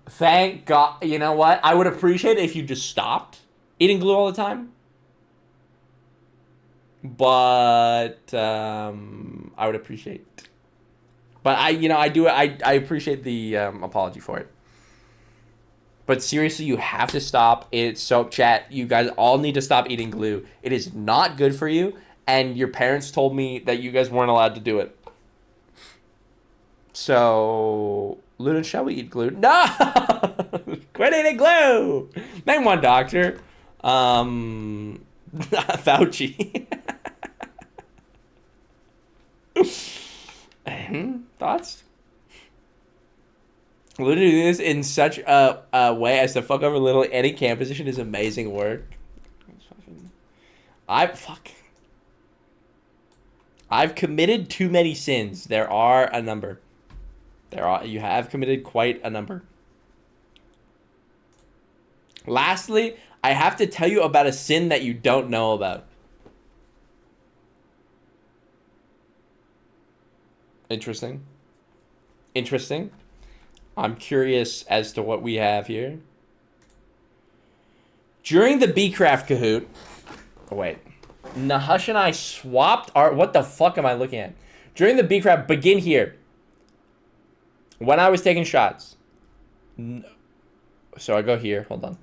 Thank God. You know what? I would appreciate it if you just stopped eating glue all the time. But I would appreciate. But I appreciate the apology for it. But seriously, you have to stop. It's so, chat, you guys all need to stop eating glue. It is not good for you, and your parents told me that you guys weren't allowed to do it. So, Luna, shall we eat glue? No! Quit eating glue! Name one doctor. Fauci. Thoughts? Luna doing this in such a way as to fuck over literally any cam position is amazing work. I've committed too many sins. There are a number. You have committed quite a number. Lastly, I have to tell you about a sin that you don't know about. Interesting. I'm curious as to what we have here. During the Bcraft Kahoot... Oh, wait. Nahush and I swapped our... What the fuck am I looking at? During the Bcraft... Begin here. When I was taking shots... So I go here. Hold on.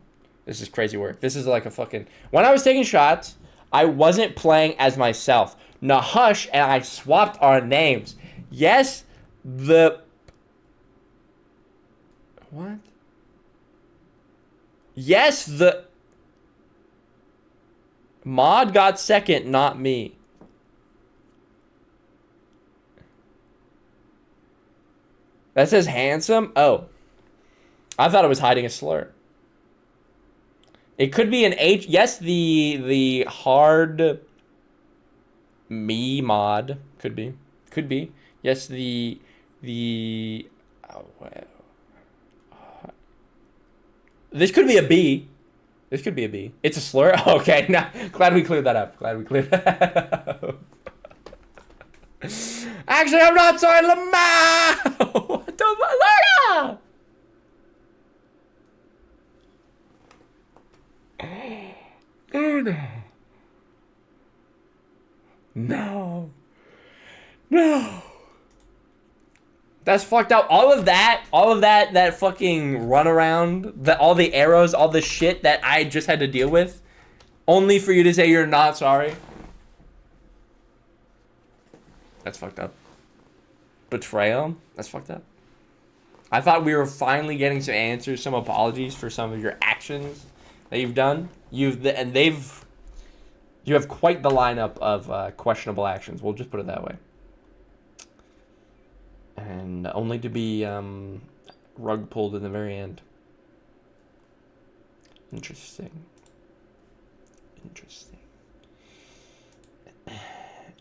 This is crazy work. This is like a fucking... When I was taking shots, I wasn't playing as myself. Nahush and I swapped our names. Yes, the... What? Yes, the... Mod got second, not me. That says handsome? Oh. I thought it was hiding a slur. It could be an H. Yes, the hard me mod could be. Yes, the oh, well. This could be a B. It's a slur. Okay, now glad we cleared that up. Actually, I'm not sorry, Lamau. What the fuck? Oh no. No. That's fucked up. All of that fucking runaround, all the arrows, all the shit that I just had to deal with. Only for you to say you're not sorry. That's fucked up. Betrayal? That's fucked up. I thought we were finally getting some answers, some apologies for some of your actions that you've done. You have quite the lineup of questionable actions. We'll just put it that way. And only to be rug pulled in the very end. Interesting.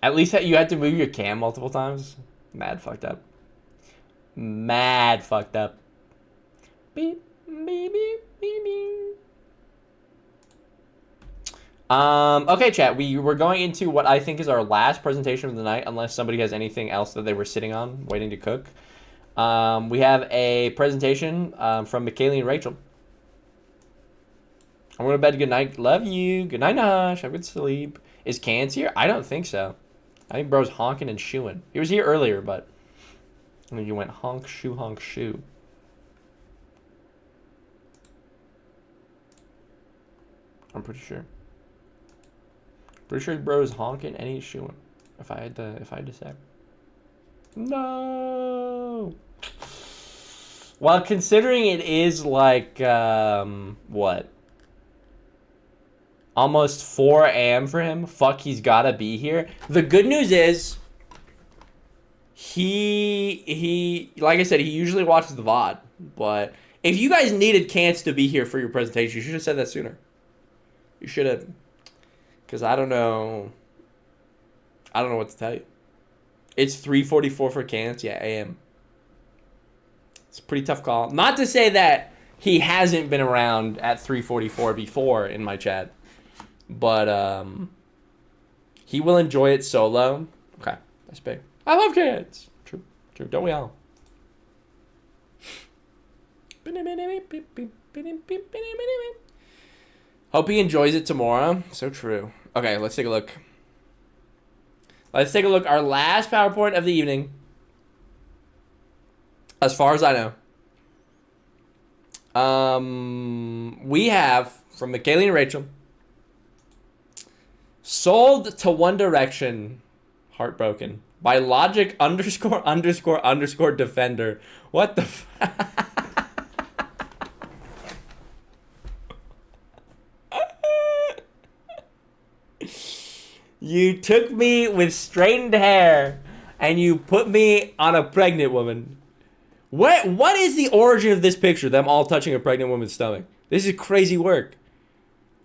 At least you had to move your cam multiple times. Mad fucked up. Beep, beep, beep, beep, beep. Okay, chat. We're going into what I think is our last presentation of the night, unless somebody has anything else that they were sitting on, waiting to cook. We have a presentation from McKaylee and Rachel. I'm going to bed. Good night. Love you. Good night, Nash. Have a good sleep. Is Cans here? I don't think so. I think bro's honking and shooing. He was here earlier, but I think he went honk, shoe. I'm pretty sure. Pretty sure bro is honking and he's shooing. If I had to say. No. Well, considering it is like what? Almost 4 a.m. for him. Fuck, he's gotta be here. The good news is he like I said, he usually watches the VOD. But if you guys needed Cance to be here for your presentation, you should have said that sooner. You should have. Because I don't know what to tell you. It's 3:44 for Cance. Yeah, a.m. It's a pretty tough call. Not to say that he hasn't been around at 3:44 before in my chat. But he will enjoy it solo. Okay, that's big. I love kids. True. Don't we all? Hope he enjoys it tomorrow. So true. Okay, let's take a look. Our last PowerPoint of the evening. As far as I know. We have, from McKaylee and Rachel, Sold to One Direction, Heartbroken, by Logic ___ Defender. What the You took me with straightened hair and you put me on a pregnant woman. What is the origin of this picture? Them all touching a pregnant woman's stomach. This is crazy work.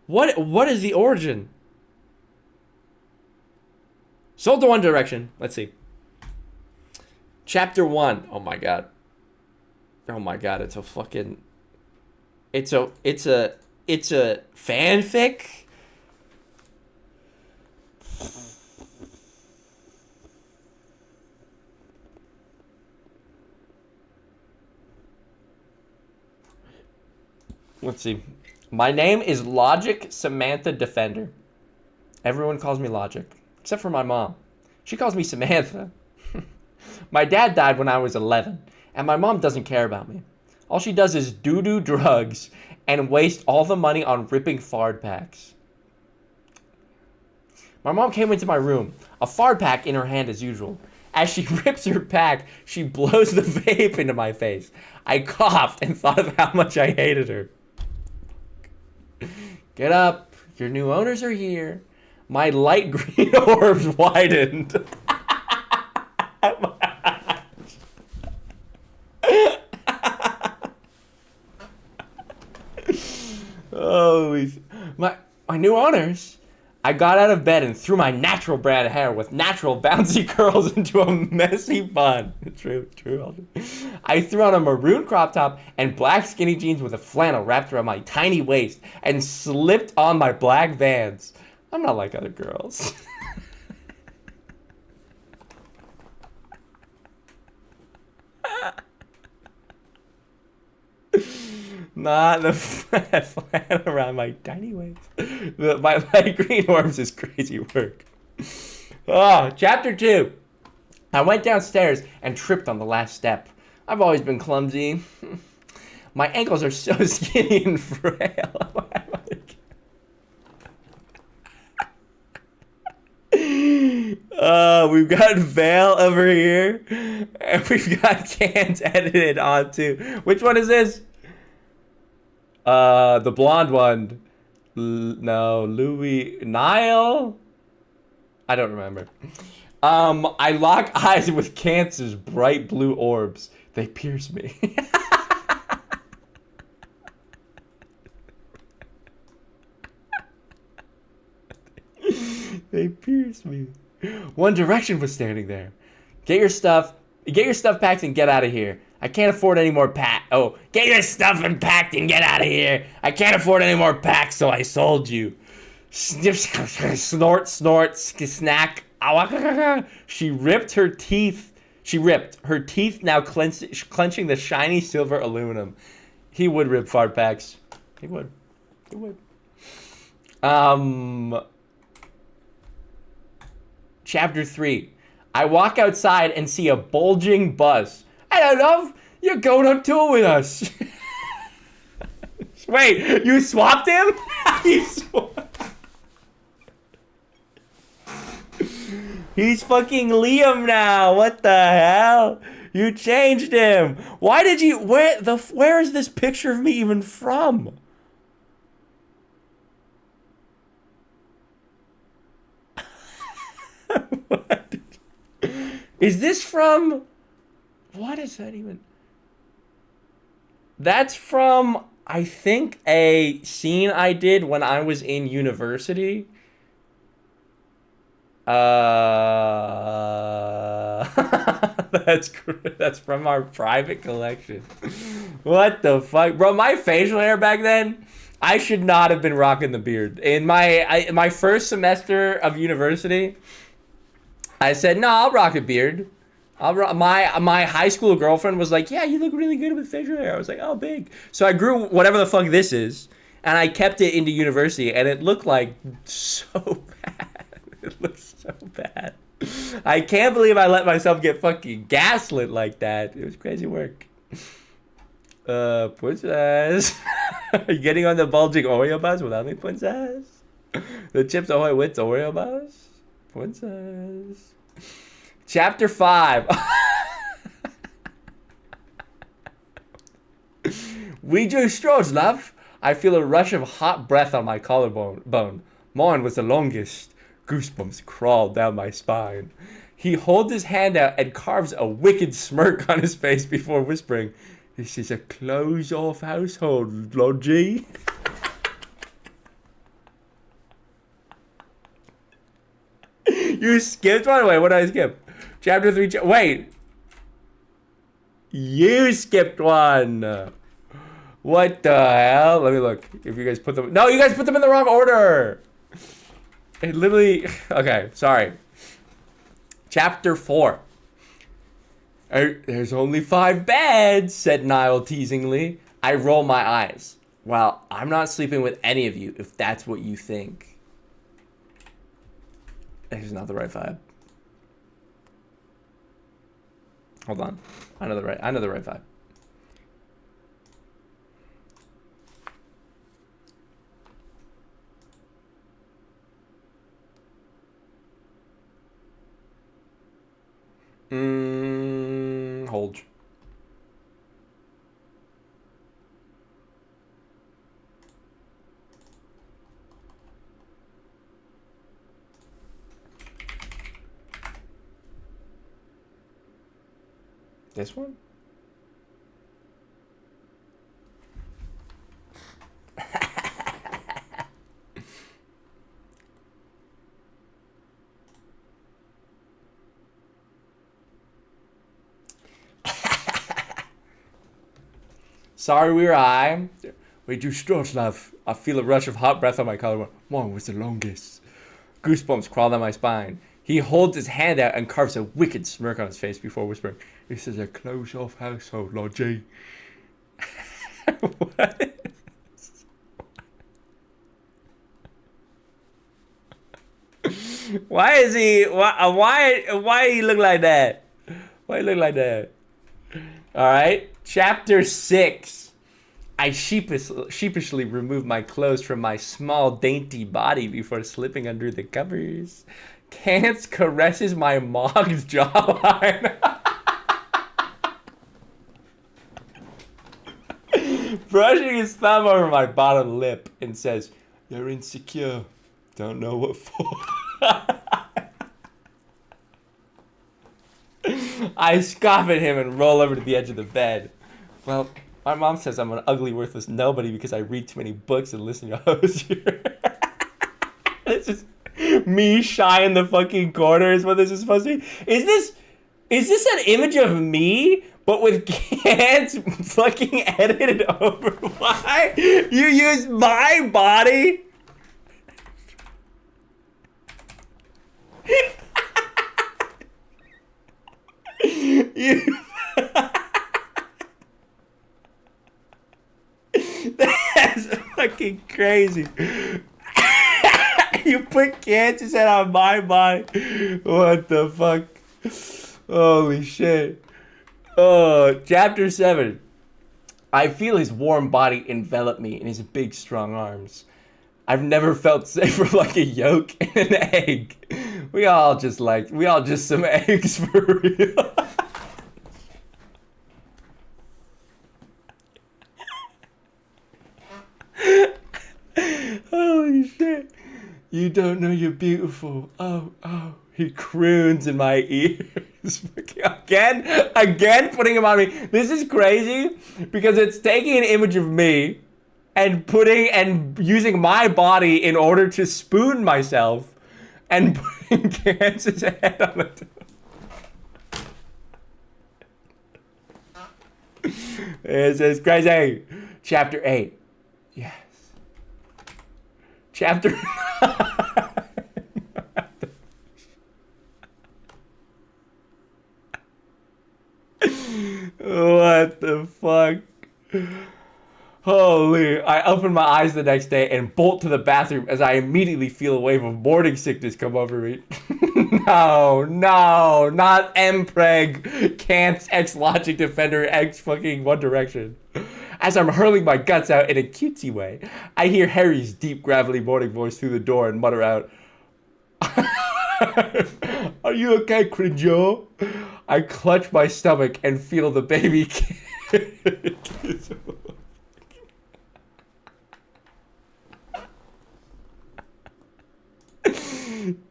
What is the origin? Sold to One Direction. Let's see. Chapter 1. Oh my god. It's a fucking. It's a fanfic. Let's see. My name is Logic Samantha Defender. Everyone calls me Logic. Except for my mom. She calls me Samantha. My dad died when I was 11, and my mom doesn't care about me. All she does is do drugs and waste all the money on ripping fard packs. My mom came into my room, a fard pack in her hand as usual. As she rips her pack, she blows the vape into my face. I coughed and thought of how much I hated her. Get up, your new owners are here. My light green orbs widened. Oh, my new owners. I got out of bed and threw my natural brand hair with natural bouncy curls into a messy bun. True. I threw on a maroon crop top and black skinny jeans with a flannel wrapped around my tiny waist and slipped on my black Vans. I'm not like other girls. Not the flannel around my tiny waist. My light green orbs is crazy work. Oh, chapter 2. I went downstairs and tripped on the last step. I've always been clumsy. My ankles are so skinny and frail. We've got Vale over here, and we've got Cans edited onto. Which one is this? The blonde one. No, Louis Nile. I don't remember. I lock eyes with Cancer's bright blue orbs. They pierce me. They pierce me. One Direction was standing there. Get your stuff packed and get out of here. I can't afford any more get your stuff and packed and get out of here. I can't afford any more packs, so I sold you. Snort, snack. She ripped her teeth, now clenching the shiny silver aluminum. He would rip fart packs. He would. Chapter 3. I walk outside and see a bulging bus. Hello, love. You're going on tour with us. Wait, you swapped him? He's fucking Liam now. What the hell? You changed him. Why did you... Where is this picture of me even from? What? Is this from... What is that even? That's from, I think, a scene I did when I was in university. That's from our private collection. What the fuck? Bro, my facial hair back then, I should not have been rocking the beard. In my first semester of university, I said, no, I'll rock a beard. My high school girlfriend was like, yeah, you look really good with facial hair. I was like, oh, big. So I grew whatever the fuck this is, and I kept it into university, and it looked like so bad. It looked so bad. I can't believe I let myself get fucking gaslit like that. It was crazy work. Princess. Are you getting on the bulging Oreo bus without me, princess? The Chips Ahoy with Oreo bus? Princess. Chapter 5. We do straws, love. I feel a rush of hot breath on my collarbone. Mine was the longest. Goosebumps crawled down my spine. He holds his hand out and carves a wicked smirk on his face before whispering, this is a close-off household, Lodgy. You skipped one? Wait, what did I skip? Chapter 3, wait. You skipped one. What the hell? Let me look. If you guys put them... No, you guys put them in the wrong order. It literally... Okay, sorry. Chapter 4. There's only 5 beds, said Niall teasingly. I roll my eyes. Well, I'm not sleeping with any of you, if that's what you think. It's not the right vibe. Hold on. I know the right vibe. Hold. This one? Sorry we were high. We do strokes, love. I feel a rush of hot breath on my collarbone. Mine was the longest. Goosebumps crawled down my spine. He holds his hand out and carves a wicked smirk on his face before whispering, this is a close-off household, Lord G. What? Why is he... Why he look like that? Why he look like that? Alright. Chapter 6. I sheepishly remove my clothes from my small, dainty body before slipping under the covers. Cants caresses my mogged jawline. Brushing his thumb over my bottom lip and says, "You're insecure. Don't know what for." I scoff at him and roll over to the edge of the bed. Well, my mom says I'm an ugly, worthless nobody because I read too many books and listen to Hozier. This is me shy in the fucking corner is what this is supposed to be. Is this an image of me, but with cans fucking edited over? Why? You use my body? You... That's fucking crazy. You put Kansas head on my body. What the fuck? Holy shit. Oh, chapter 7. I feel his warm body envelop me in his big, strong arms. I've never felt safer like a yolk and an egg. We all just some eggs for real. Holy shit. You don't know you're beautiful. Oh, oh. He croons in my ears. Again, putting him on me. This is crazy because it's taking an image of me and using my body in order to spoon myself and putting Kansas' head on it. This is crazy. Chapter 8. Yes. Chapter 9. What the fuck? Holy. I open my eyes the next day and bolt to the bathroom as I immediately feel a wave of morning sickness come over me. No, not Mpreg, Kant's X-Logic Defender, X fucking One Direction. As I'm hurling my guts out in a cutesy way, I hear Harry's deep, gravelly morning voice through the door and mutter out, "Are you okay, Cringeot?" I clutch my stomach and feel the baby kiss.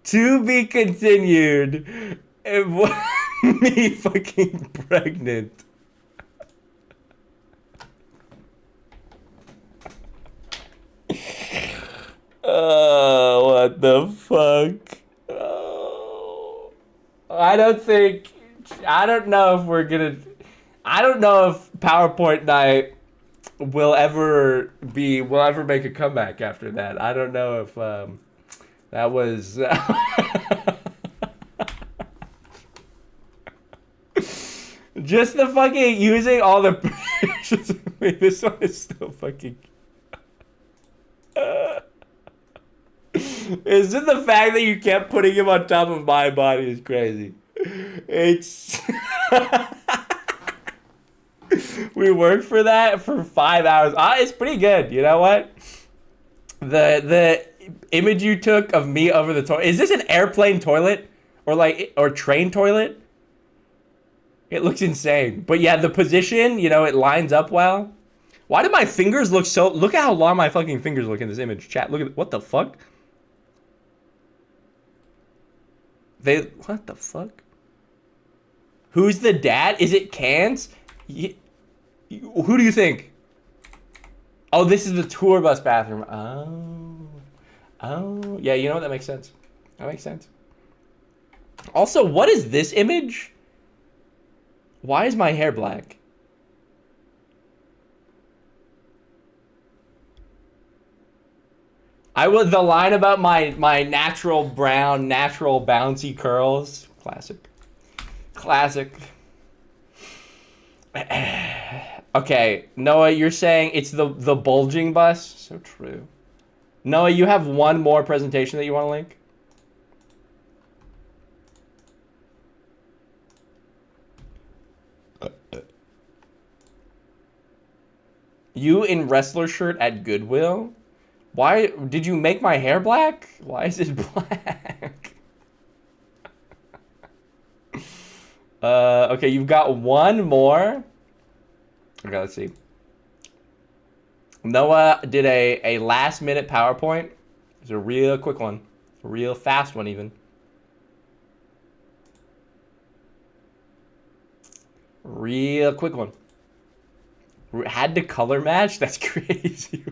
To be continued. Me fucking pregnant. Oh, what the fuck? Oh. I don't know if PowerPoint night will ever make a comeback after that. I don't know if that was just the fucking using all the pictures. Wait, this one is still fucking Is it the fact that you kept putting him on top of my body is crazy. It's we worked for that for 5 hours. It's pretty good. You know what? The image you took of me over the toilet. Is this an airplane toilet or train toilet? It looks insane. But yeah, the position, it lines up well. Why do my fingers look so... Look at how long my fucking fingers look in this image. Chat, look at... What the fuck? What the fuck? Who's the dad? Is it Cans? Who do you think? Oh, this is the tour bus bathroom. Oh. Yeah, you know what? That makes sense. That makes sense. Also, what is this image? Why is my hair black? The line about my natural brown, natural bouncy curls. Classic. Okay, Noah, you're saying it's the bulging bus? So true. Noah, you have one more presentation that you want to link? You in wrestler shirt at Goodwill? Why did you make my hair black? Why is it black? Okay, you've got one more. Okay, let's see. Noah did a last minute PowerPoint. It's a real quick one. A real fast one even. Real quick one. Had to color match? That's crazy.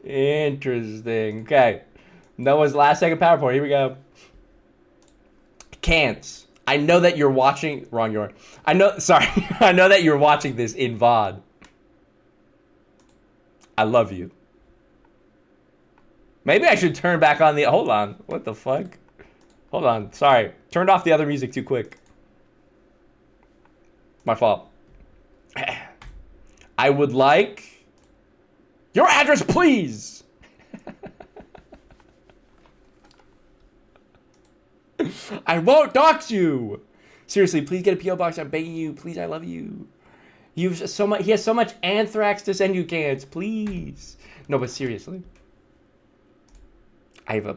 Interesting. Okay. Noah's last second PowerPoint. Here we go. Cans. I know that you're watching. Wrong, you're. I know. Sorry. I know that you're watching this in VOD. I love you. Maybe I should turn back on the. Hold on. What the fuck? Hold on. Sorry. Turned off the other music too quick. My fault. I would like your address, please. I won't dox you. Seriously, please get a PO box. I'm begging you. Please, I love you. You've so much. He has so much anthrax to send you, Cans. Please. No, but seriously, I have a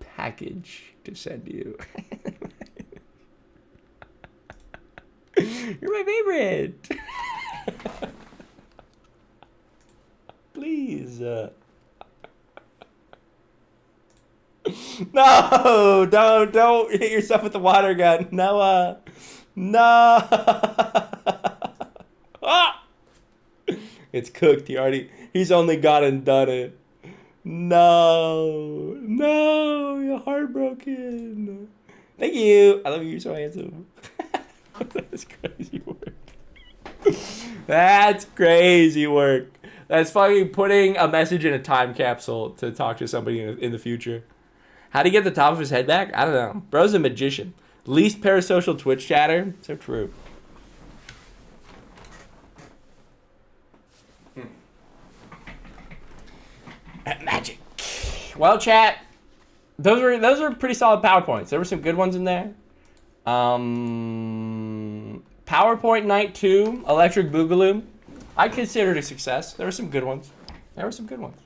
package to send you. You're my favorite. Please. No, don't hit yourself with the water gun. Noah. No. Ah! It's cooked. He's only gone and done it. No. No, you're heartbroken. Thank you. I love you. You're so handsome. That's crazy work. That's crazy work. That's fucking putting a message in a time capsule to talk to somebody in the future. How to get the top of his head back? I don't know. Bro's a magician. Least parasocial Twitch chatter. So true. Magic. Well, chat. Those are pretty solid PowerPoints. There were some good ones in there. PowerPoint Night 2, Electric Boogaloo. I considered a success. There were some good ones.